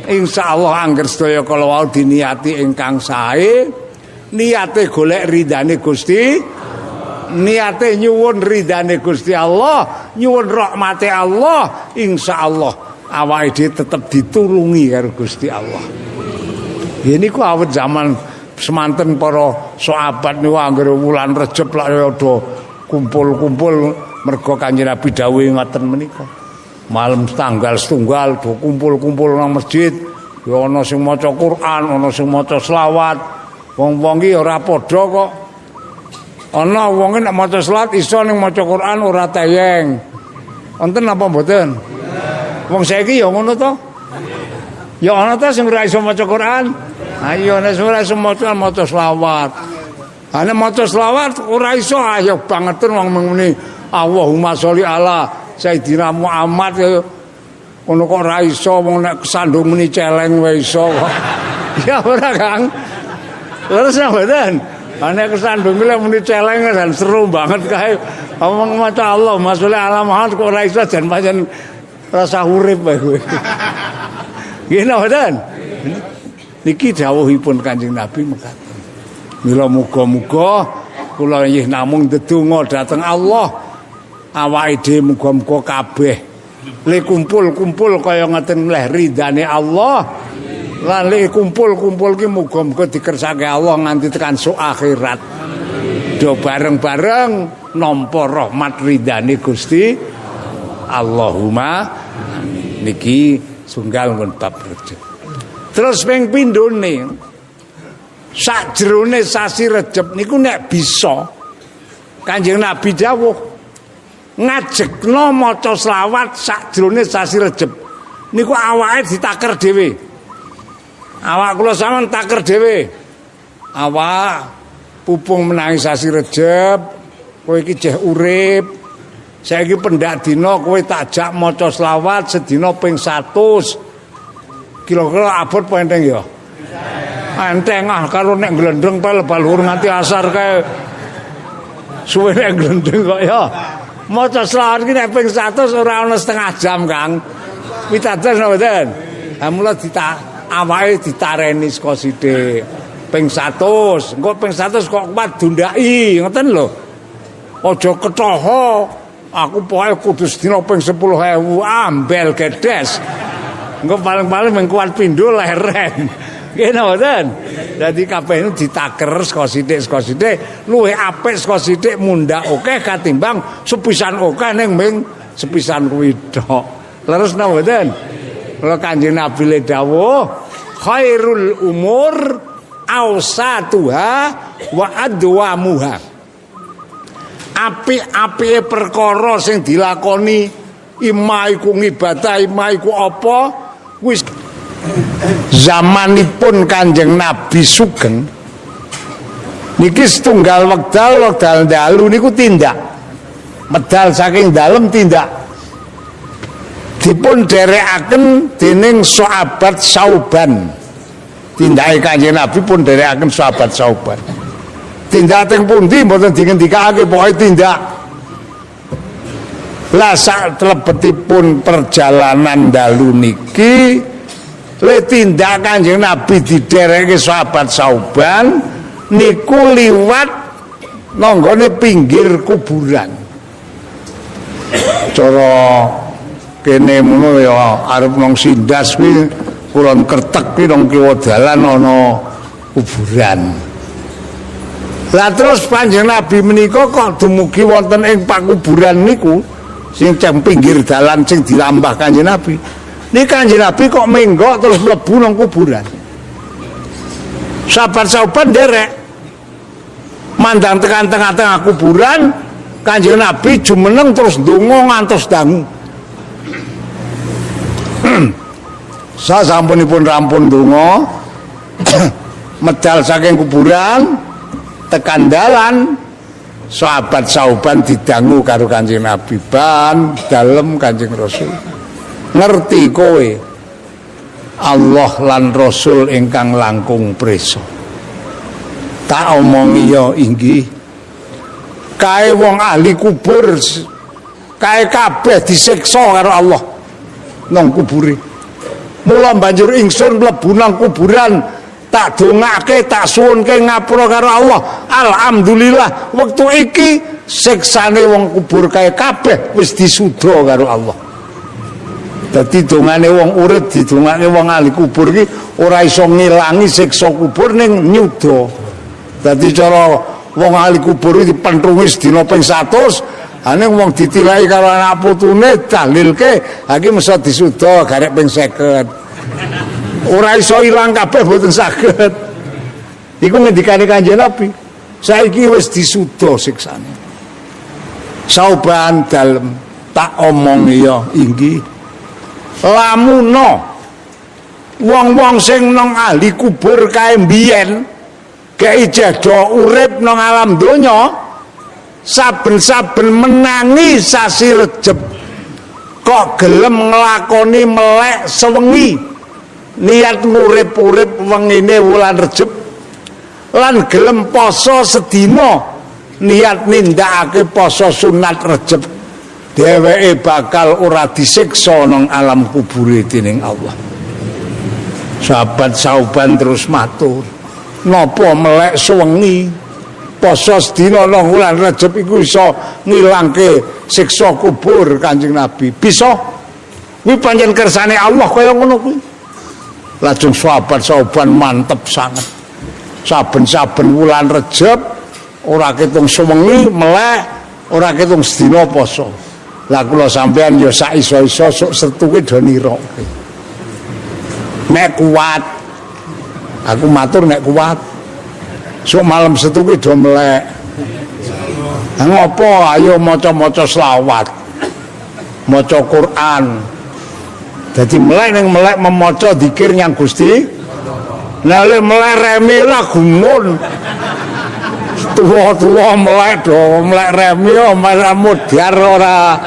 Insyaallah angger sedaya kala wau diniati ingkang sae, niate golek ridane Gusti, niate nyuwun ridane Gusti Allah, nyuwun rahmate Allah, insyaallah awake dhewe tetep ditulungi karo Gusti Allah. Ini ku awet zaman semanten para sahabat niku anggere wulan Rejeb lak do kumpul-kumpul mergo Kanjeng Nabi dawuh ngoten menika. Malam tanggal setunggal do kumpul-kumpul nang masjid, ya ana sing maca Quran, ana sing maca selawat. Wong-wong iki ora padha kok. Ana wong nek maca selawat iso ning maca Quran ora tayeng. Wonten apa mboten? Wong saiki ya ngono to. Ya ana ta sing ora iso maca Quran? Ayo nek ora iso maca selawat. Ana maca selawat ora iso ayo bangetun wong muni Allahumma sholli ala Sayyidina Muhammad ngono kok ora iso wong nek kesandung muni celeng wae iso kok. Ya ora Kang. Terus mboten. Nek kesandung muni celeng dan seru banget kae. Ngomong maca Allahumma sholli ala Muhammad kok ora iso jan pancen rasa urip wae kowe. Nggih mboten. Niki dawuhipun Kanjeng Nabi mekaten. Mila muga-muga kula nggih namung ndedonga dhateng Allah awake dhewe muga-muga kabeh le kumpul-kumpul kaya ngoten leh ridane Allah lan le kumpul-kumpul ki muga-muga dikersake Allah nganti tekan sok akhirat do bareng-bareng nampa rahmat ridane Gusti Allahumma amin. Niki sunggal mun bab Rejeb. Terus ping pindhone sakjroning sasi Rejeb niku nek bisa Kanjeng Nabi dawuh ngajekno maca selawat sakjroning sasi Rejeb niku awake ditaker dhewe. Awak kula sampean taker dhewe. Awak pupung menangi sasi Rejeb, kowe iki jeh urip. Saiki pendak dina kowe tak jak maca selawat sedina ping 100. Kira-kira abot apa enteng ya? Enteng karo nek glendeng pel balur nganti asar kae. Suwe nek glendeng kok ya. Maca selawat ki nek ping 100 ora ana setengah jam, Kang. Pitados mboten. Ha mula awake ditareni saka sithik. Ping 100, engko ping 100 kok kuat dundaki, ngoten lho. Aja kethoho. Aku pokoke kudu sedina ping 10.000 ambel gedes. Engko paling-paling mung kuat pindho leren. Nggih mboten. Dadi kabeh niku ditaker saka sithik luwih apik saka sithik mundhak akeh katimbang sepisan akeh ning ming sepisan kuwi tok. Leres napa mboten? Kula Kanjeng Nabi le dawuh khairul umur awsatuha wa adwamuha. Apik-apike perkara sing dilakoni ima iku ngibadah, ima iku apa, wis zamanipun Kanjeng Nabi sugeng niki setunggal wekdal dalu niku tindak medal saking dalem tindak dipun derekaken dening sahabat Sauban. Tindake Kanjeng Nabi pun derekaken sahabat Sauban. Tindak teng pundi mboten dingendikake, pokoke tindak. Lah sak telebetipun perjalanan dalu niki le tindak Kanjeng Nabi didereke sahabat Sauban niku liwat nanggone pinggir kuburan. Cara kene ngono ya arep nang Sindas kuwi kulon Kertek kuwi nang kiwa dalan ana kuburan. Lah terus Kanjeng Nabi menika kok dumugi wonten ing pakuburan niku sing ceng pinggir dalan sing dirambah Kanjeng Nabi. Niki Kanjeng Nabi kok menggok terus mlebu nang kuburan. Sahabat-sahabat derek mandang tekan tengah-tengah kuburan, Kanjeng Nabi jumeneng terus ndonga ngantos dangu. Sasampunipun rampun ndonga medal saking kuburan tekan dalan sahabat Sauban didangu karo Kanjeng Nabi, ban dalem Kanjeng Rasul. Ngerti kowe Allah lan Rasul ingkang langkung prisa. Tak omongi ya inggih. Kae wong ahli kubur kae kabeh disiksa karo Allah nang kubure. Mula banjur ingsun mlebu nang kuburan tak dongake, tak suwunke ngapura karo Allah. Alhamdulillah wektu iki siksane wong kubur kae kabeh wis disuda karo Allah. Dadi dongane wong urip didongake wong ahli kubur iki ora iso ngilangi siksa kubur ning nyuda. Dadi cara wong ahli kubur iki dipentrungi sedina ping 100, ning wong ditilaki karo anak putune dalilke ha iki mesti disuda garek ping 50. Ora iso ilang kabeh mboten saged. Iku ngendikane Kanjeng Nabi. Saiki wis disuda siksane. Sauban dalem tak omong ya inggih. Lamuno wong-wong sing nang ahli kubur kae mbiyen kei jeda urip nang alam donya saben-saben menangi sasi Rejeb kok gelem nglakoni melek sewengi niat ngurip-urip wengine wulan Rejeb lan gelem poso sedina niat nindakake poso sunat Rejeb, dheweke bakal ora disiksa nang alam kubure dening Allah. Sahabat Sauban terus matur, napa melek sewengi poso sedina nang wulan Rejeb iku iso ngilangke siksa kubur Kanjeng Nabi? Bisa. Kuwi pancen kersane Allah kaya ngono kuwi. Lajeng sahabat Sauban mantep sanget. Saben-saben wulan Rejeb ora ketung sewengi melek, ora ketung sedina poso. Lah kula sampean ya sak iso-iso sok setuke do niroke. Nek kuat, aku matur nek kuat, sok malam setuke do melek. Ngopo ayo maca-maca selawat, maca Quran. Dadi melek ning melek memaca zikir nyang Gusti. Lah le melek remi lah gumun. Tuwa-tuwa melek do melek remi malah mudhar ora.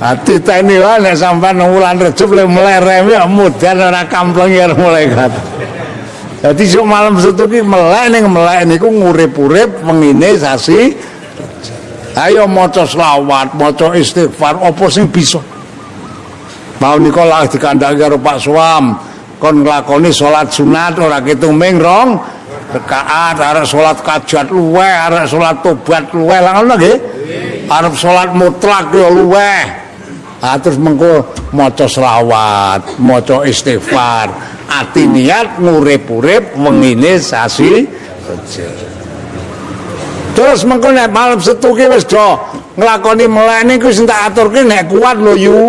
Ati teni wae nek sampean wulan Rejeb le melek remi mudhar ora kampleng karo malaikat. Dadi sok malam setu ki melek ning melek niku ngurip-urip wengine sasi. Ayo maca selawat, maca istighfar apa sing bisa. Mau nika lah dikandhani karo Pak Suam, kon nglakoni salat sunat ora ketung ming rong rakaat, arep salat kajat luweh, arep salat tobat luweh, lah ngono nggih. Arep salat mutlak ya luweh. Ah terus mengko maca selawat, maca istighfar, ati niat ngurip-urip wengine sasi Rejeb. Terus mengko nek malam setu ki wis do nglakoni melek niku sing tak aturke nek kuat lho yu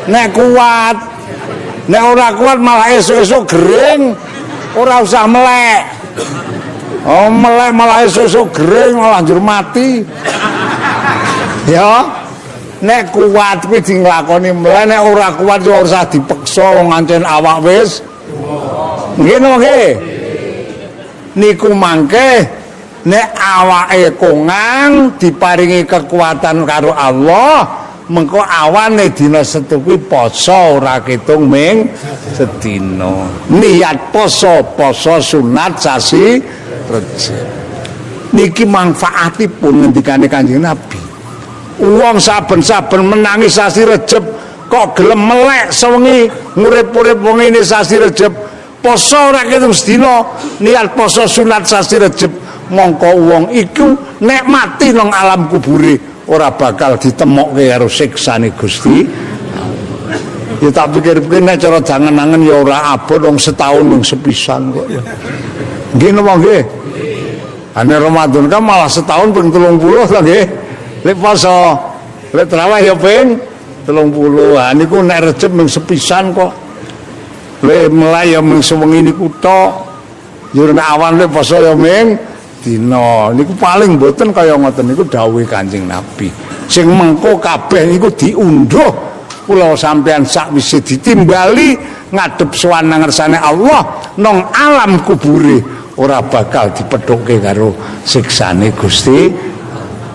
nek kuat, nek ora kuat malah esuk-esuk gering, ora usah melek. Oh melek malah esuk-esuk gering malah njur mati. Ya, nek kuat kuwi dilakoni mlae nek ora kuat yo ora usah dipeksa wong ancen awak wis nggih nggih niku mangke nek awake kongang diparingi kekuatan karo Allah mengko awane dina Setu kuwi poso ora ketung ming sedina niat poso sunat sasi Rejab niki manfaatipun ngendikane Kanjeng Nabi wong saben-saben menangi sasi Rejab kok gelem melek sewengi ngurip-urip wong ini sasi Rejab poso ora ketung sedina niat poso sunat sasi Rejab mongko wong iku nek mati nang alam kubure ora bakal ditemokke karo siksane Gusti. Ya tak pikir-pikir nek cara jangan-angen ya ora abot wong setahun wong sepisan kok ya. Nggih napa nggih? Ane Ramadan kan malah setahun ping 30 ta nggih. Lek poso, lek traweh ya ping 30. Ha niku nek Rejab mung sepisan kok. Lek mulai ya mung sewengi niku tok. Ya nek awan lek poso ya ming dina niku paling mboten kaya ngoten niku dawuhe Kanjeng Nabi. Sing mengko kabeh niku diundhuh kula sampean sakwise ditimbali ngadep sowan ngersane Allah nang alam kubure ora bakal dipethuke karo siksane Gusti.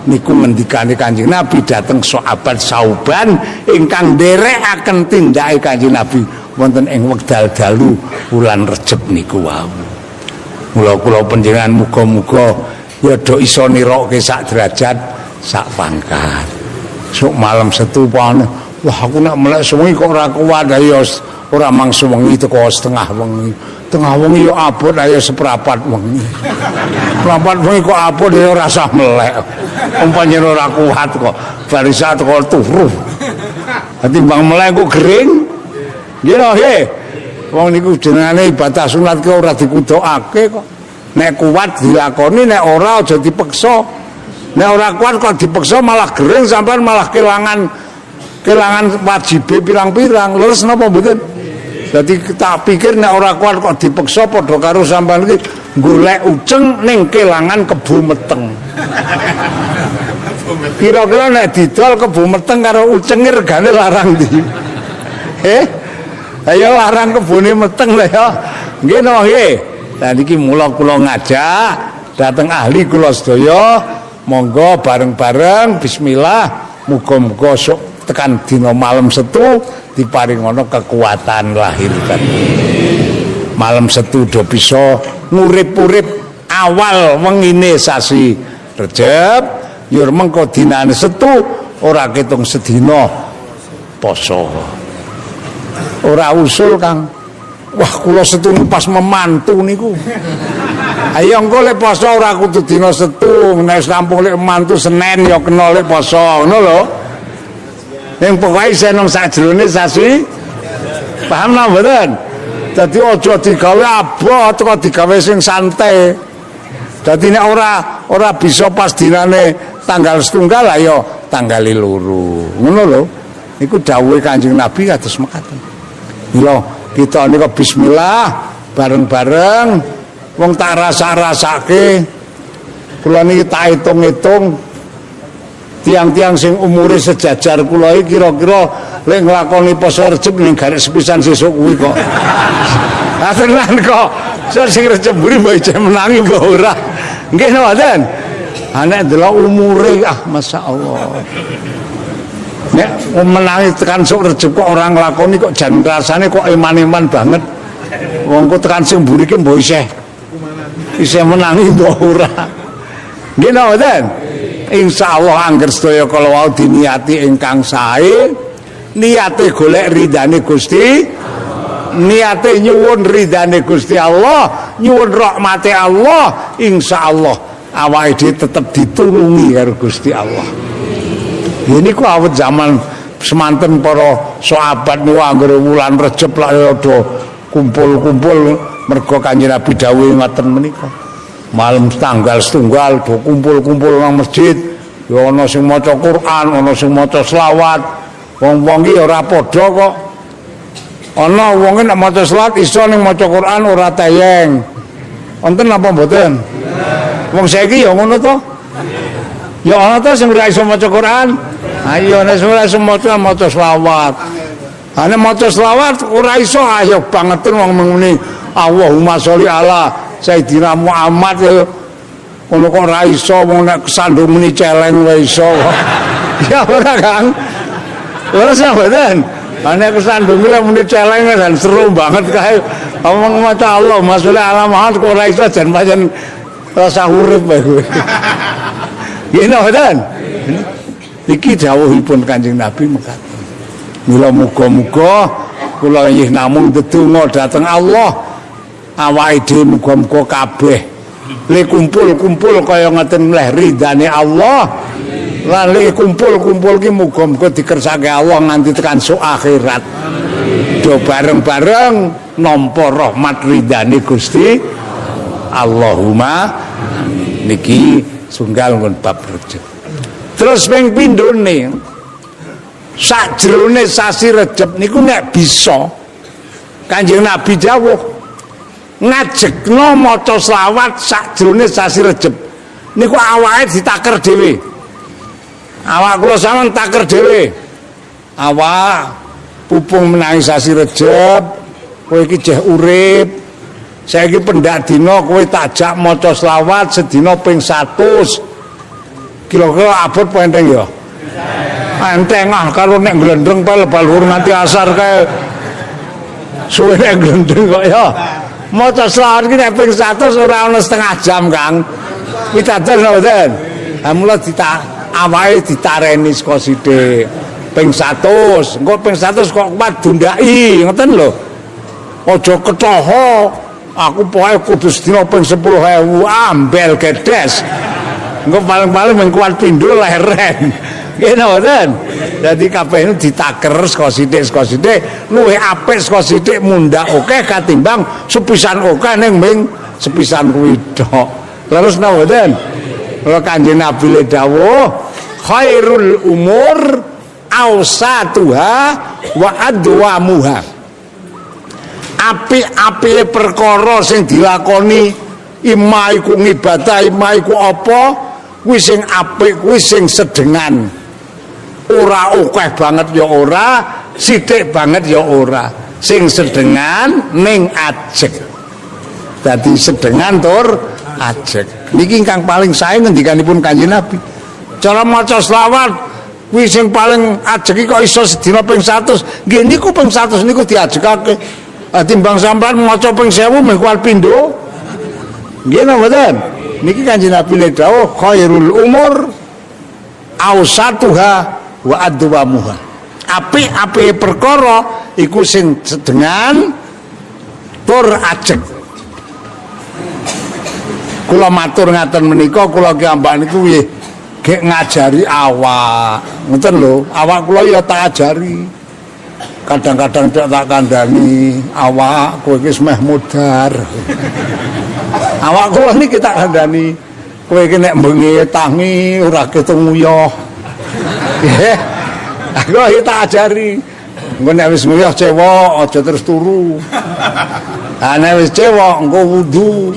Niku ngendikane Kanjeng Nabi dhateng sahabat Sauban ingkang nderekaken tindake Kanjeng Nabi wonten ing wekdal dalu wulan Rejab niku wau. Mula-mula panjenengan muga-muga ya do iso nirokke sak derajat sak pangkat. Sok malam Setu pane. Wah aku nek melek sewengi kok ora kuat ya ora mang sewengi teko setengah wengi. Tengah wengi ya abot ayo seprapat wengi. Seprapat wengi kok abot ya ora usah melek. Umpamane ora kuat kok barisa teko turu. Dadi bang melek kok gering. Nggih nggih. Wong niku jenengane ibadah sunat ki ora dikudokake kok. Nek kuat dilakoni, nek ora aja dipeksa. Nek ora kuat kok dipeksa malah gering sampean malah kelangan wajib pirang-pirang. Leres napa mboten? Dadi tak pikir nek ora kuat kok dipeksa padha karo sampean iki golek uceng ning kelangan Kebo Meteng. Kira-kira nek didol Kebo Meteng karo ucenge regane larang ndi? Ayo larang kebune meteng lho ya. Nggih nggih. Lah niki mula kula ngajak dhateng ahli kula sedaya, monggo bareng-bareng bismillah muga-muga sok tekan dina malam Setu diparingono kekuatan lahir kan. Malam Setu do bisa ngurip-urip awal wengine sasi Rejab, yur mengko dinane Setu ora ketung sedina poso. Ora usul Kang. Wah kula Setu pas memantu niku. Ayo engko lek poso ora kudu dina Setu, nek rampung lek memantu Senin ya kena lek poso, ngono lho. Ning pokoke seneng sajrone sasi. Paham napa mboten? Dadi aja digawe abot kok digawe sing santai. Dadi nek ora bisa pas dinane tanggal setunggal ayo tanggal 2. Ngono lho. Niku dawuhe Kanjeng Nabi kados mekaten. Mila kita nika bismillah bareng-bareng wong tak rasa-rasake kula niki tak hitung-hitung tiang-tiang sing umure sejajar kula iki kira-kira lek nglakoni poso Rejab ning garis sepisan sesuk kuwi kok. Lah tenan kok sing Rejab mburi mbok ijeh menangi mbok ora. Nggih mboten. Nek delok umure masyaallah. Nek menangi tekan sok Rejab kok orang nglakoni kok jan rasane kok iman-iman banget. Wong kok tekan sing mburi ki mbok isih menangi mbok ora. Nggih mboten? Insyaallah angger sedaya kala wau diniati ingkang sae, niate golek ridane Gusti, niate nyuwun ridane Gusti Allah, nyuwun rahmate Allah, insyaallah awake dhewe tetep ditulungi karo Gusti Allah. Ini ku awet zaman semanten para sahabat niku anggere wulan Rejab lak do kumpul-kumpul mergo Kanjeng Nabi dawuh ngoten menika. Malam tanggal setunggal do kumpul-kumpul nang masjid, ya ana sing maca Quran, ana sing maca selawat. Wong-wong iki ora padha kok. Ana wonge nek maca selawat iso ning maca Quran ora tayeng. Wonten apa mboten? Wong saiki ya ngono to. Ya ana to sing ora iso maca Quran. Ayo nek maca selawat. Ane maca selawat ora iso ayo banget wong menguni Allahumma sholli ala Sayyidina Muhammad ngono kok ora iso wong nek kesandung muni celeng wae iso. Ya ora Kang. Ora sampeyan. Ane kesandung muni celeng dan seru banget kae. Ngomong maca Allahumma sholli ala Muhammad kok ora iso jan pancen rasa urip wae kowe. Ngene mboten. Iki dawuhipun Kanjeng Nabi mekaten. Mula muga-muga kula nggih namung ndedonga dhateng Allah awake dhewe muga-muga kabeh le kumpul-kumpul kaya ngoten leh ridane Allah lan le kumpul-kumpul ki muga-muga dikersake Allah nganti tekan sok akhirat do bareng-bareng nampa rahmat ridane Gusti Allahumma niki sunggal pun bab Rejeb. Terus ping pindhone sakjroning sasi Rejeb niku nek bisa Kanjeng Nabi dawuh ngajekno maca selawat sakjroning sasi Rejeb niku awake ditaker dhewe. Awak kula sampeyan taker dhewe. Awak pupung menawi sasi Rejeb kowe iki jeh urip. Saiki pendak dina kowe tak jak maca selawat sedina ping 100. Kira-kira abot apa enteng ya? Enteng ah karo nek glendreng pae lebal nganti asar kae. Suwe nek glendreng kok ya. Maca selawat iki nek ping 100 ora ana setengah jam, Kang. Pitados mboten. Ha mula awake ditareni saka sithik. Ping 100, engko ping 100 kok kuat dundaki, ngoten lho. Aja ketoho. Aku pokoke kudu sedina ping 10.000 ambel gedes. Engko paling-paling mung kuat pindho leren. Ngene mboten. Dadi kabeh niku ditaker saka sithik luwih apik saka sithik mundhak akeh katimbang sepisan akeh ning ming sepisan kuwi tok. Terus napa mboten? Kula Kanjeng Nabi le dawuh khairul umur awsatuha wa adwamuha. Apik-apike perkara sing dilakoni ima iku ngibadah, ima iku apa? Kuwi sing apik, kuwi sing sedengan. Ora akeh banget ya ora, sithik banget ya ora. Sing sedengan ning ajeg. Dadi sedengan tur ajeg. Niki ingkang paling sae ngendikanipun Kanjeng Nabi. Cara maca selawat kuwi sing paling ajeg kok iso sedina ping 100. Nggih niku ping 100 niku diajegake. Timbang sampean maca ping 1000 mung kuat pindho. Nggih napa mboten? Niki Kanjeng Nabi le dawuh khairul umur awsatuha wa adwamuha. Apik-apike perkara iku sing sedengan tur ajeg. Kula matur ngaten menika kula ki ambak niku nggih gek ngajari awak. Ngoten lho, awak kula ya tak ajari. Kadang-kadang tak kandhani awak kowe iki meh mudar. Awak kula niki tak kandhani kowe iki nek bengi tangi ora ketung nguyah. Nggih. Aku iki tak ajari. Engko nek wis nguyah cewek aja terus turu. Ha nek wis cewek engko wudu.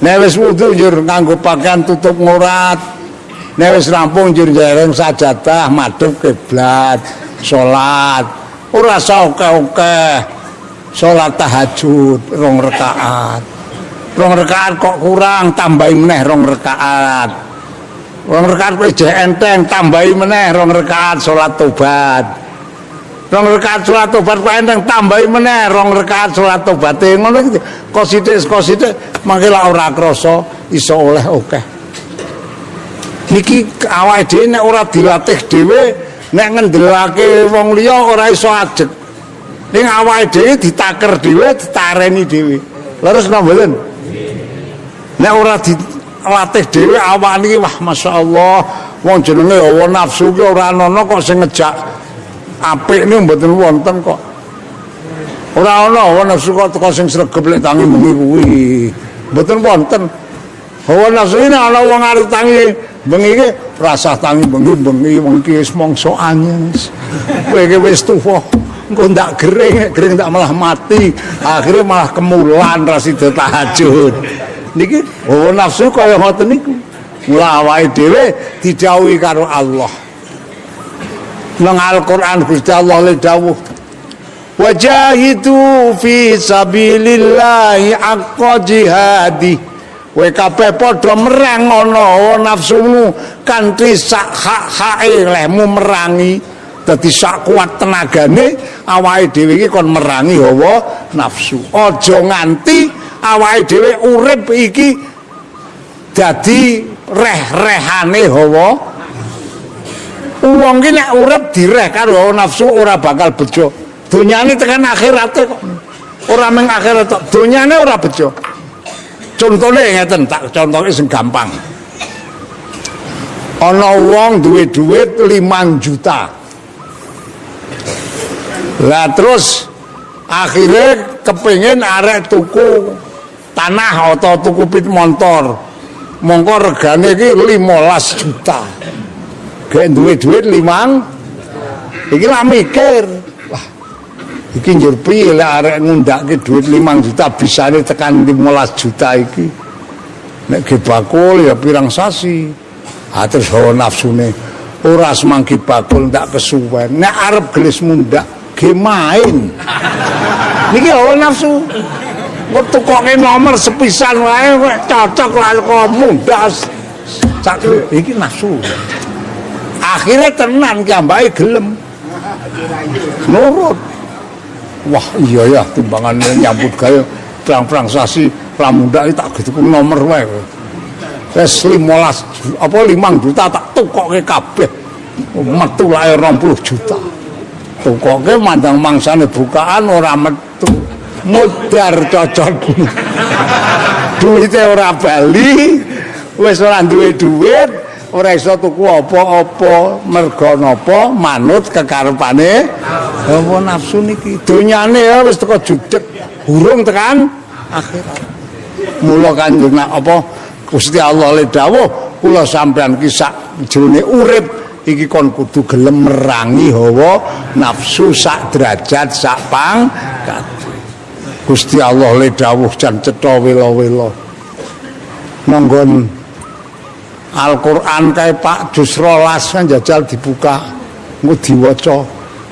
Nek wis wudu njur nganggo pakaian tutup ngurat. Nek wis rampung njur njereng sajadah madhep kiblat, salat. Ora saoke-oke. Salat tahajud 2 rakaat. 2 rakaat kok kurang, tambahi meneh 2 rakaat. 2 rakaat wis enteng, tambahi meneh 2 rakaat salat tobat. 2 rakaat salat tobat kok enteng, tambahi meneh 2 rakaat salat tobat. Ngono iki kok sithik mangke lak ora krasa iso oleh akeh. Niki awake dhewe nek ora dilatih dhewe nek ngendelake wong liya ora iso ajeg. Ning awake dhewe ditaker dhewe, ditareni dhewe. Leres napa mboten? Nek ora dilatih dhewe awak niki wah masyaallah wong jenenge hawa nafsu ki ora ana kok sing ngejak apik niku mboten wonten kok. Ora ana hawa nafsu kok teko sing sregep lek tangi bengi kuwi. Mboten wonten. Hawa nafsu ini ana wong arep tangi bengi iki rasah tangi bengi wong iki wis mangsa anyes. Kowe iki wis tuwa. Engko ndak gering ndak malah mati. Akhire malah kemulan ra sida tahajud. Niki hawa nafsu kaya ngoten niku. Mula awake dhewe didhawuhi karo Allah. nang Al-Qur'an Gusti Allah le dawuh wajahidu fi sabilillahi haqqa jihadi kowe kabeh padha merang ana nafsumu kanthi sak hak-hake lehmu merangi dadi sak kuat tenagane awake dhewe iki kon merangi hawa nafsu aja nganti awake dhewe urip iki dadi reh-rehane hawa wong ki nek urip direh karo hawa nafsu ora bakal bejo donyane tekan akhirate kok ora mung akhirat tok donyane ora bejo contone ngeten tak contoke sing gampang ana wong duwe dhuwit 5 juta lah terus akhirnya kepengin arek tuku tanah atau tuku pit motor mongko regane iki 15 juta gek duwe dhuwit 5 iki lah mikir wah iki njur piye lek arek ngundake dhuwit 5 juta bisane tekan 15 juta iki nek ge bakul ya pirang sasi terus hawa nafsune ora semangki bakul ndak kesuwen nek arep gelis mundak ge main niki hawa nafsu kok tukoke nomor sepisan wae cocok lah kok mundas sak iki nafsu akhirnya tenan ki ambake gelem nurut wah iya ya timbangan nyambut gawe perang-perang sasi pramundak iki tak tuku nomor wae wis 15 apa 5 juta tak tukoke kabeh metu lae 20 juta tukoke mandang mangsane bukaan ora metu mudar cocok duwite ora bali wis ora duwe dhuwit ora iso tuku apa-apa merga napa manut kekarepane hawa nafsu niki donyane ya wis teko judeg urung tekan akhirat mula kanjeng apa Gusti Allah le dawuh kula sampean ki sak jroning urip iki kon kudu gelem merangi hawa nafsu sak derajat sak pangkat Gusti Allah le dawuh jan cetha wela-wela monggon Al-Qur'an kae Pak juz 12 kan jajal dibuka engko diwaca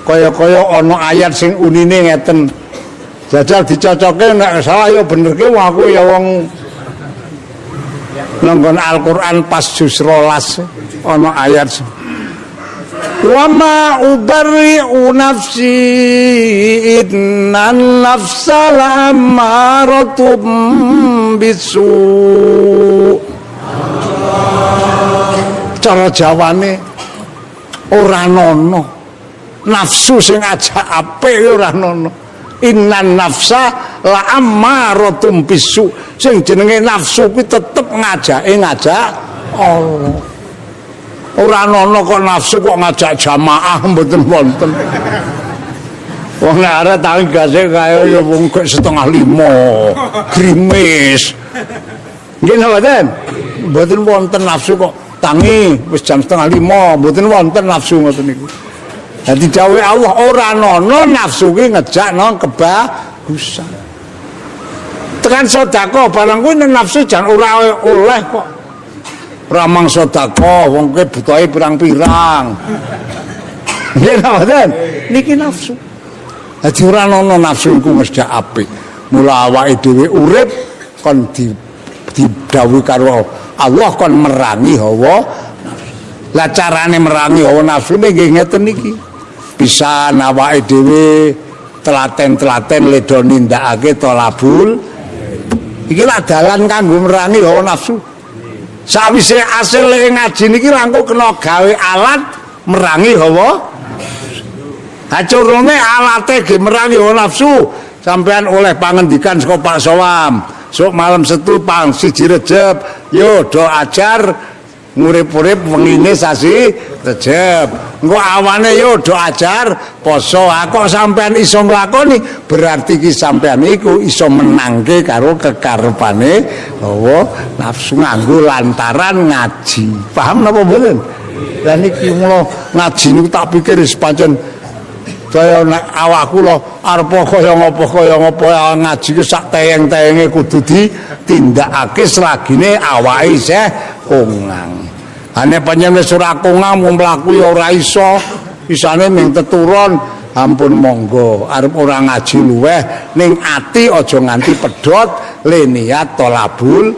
kaya-kaya ana ayat sing unine ngeten jajal dicocoke nek salah ya benerke aku ya wong nanggon Al-Qur'an pas juz 12 ana ayat wa ma ubarri'u nafsi innan nafsa la'ammaratun bisu cara jawane ora nono nafsu sing ajak apik ora nono innan nafsa la'ammaratun bisu sing jenenge nafsu kuwi tetep ngajak Allah ora ana kok nafsu kok ngajak jamaah mboten wonten. Wong arek tangi gase kaya ya wong 4:30 grimis. Nggih mboten? Mboten wonten nafsu kok tangi wis jam 4:30 mboten wonten nafsu ngoten niku. Dadi dawuh Allah ora ana nafsu ki ngejak nang kebagusan. Tekan sedekah barang kuwi nafsu jan ora oleh kok. Ramang sedekah wong kowe butuhe pirang-pirang. Nggih mboten? Niki nafsu. Dadi ora ana nafsu iku mesti apik. Mula awake dhewe urip kon didhawuhi karo Allah kon merangi hawa nafsu. Lah carane merangi hawa nafsu nggih ngeten niki. Pisan awake dhewe telaten-telaten ledo nindakake tolabul. Iki lah dalan kanggo merangi hawa nafsu. Sawise asil ngaji niki langkung kena gawe alat merangi hawa. Hacurune alate ge merangi hawa nafsu. Sampean oleh pangendikan saka Pak Sowam. Sok malam Setu pang 1 Rejab, yo do ajar ngurip-urip wengine sasi Rejab. Engko awane yo do ajar poso. Kok sampean iso nglakoni berarti ki sampean iku iso menangke karo kekarepane hawa nafsu nganggo lantaran ngaji. Paham napa mboten? Lah niki mulo ngaji niku tak pikir wis pancen saya nek awakku lho arep kaya ngapa ngaji ki sak teyeng-teyenge kudu ditindakake selagine awake isih kongang. Ane panjenengan wis ora kongang mung mlaku ya ora iso isane ning teturon ampun monggo arep ora ngaji luweh ning ati aja nganti pedhot le niat tolabul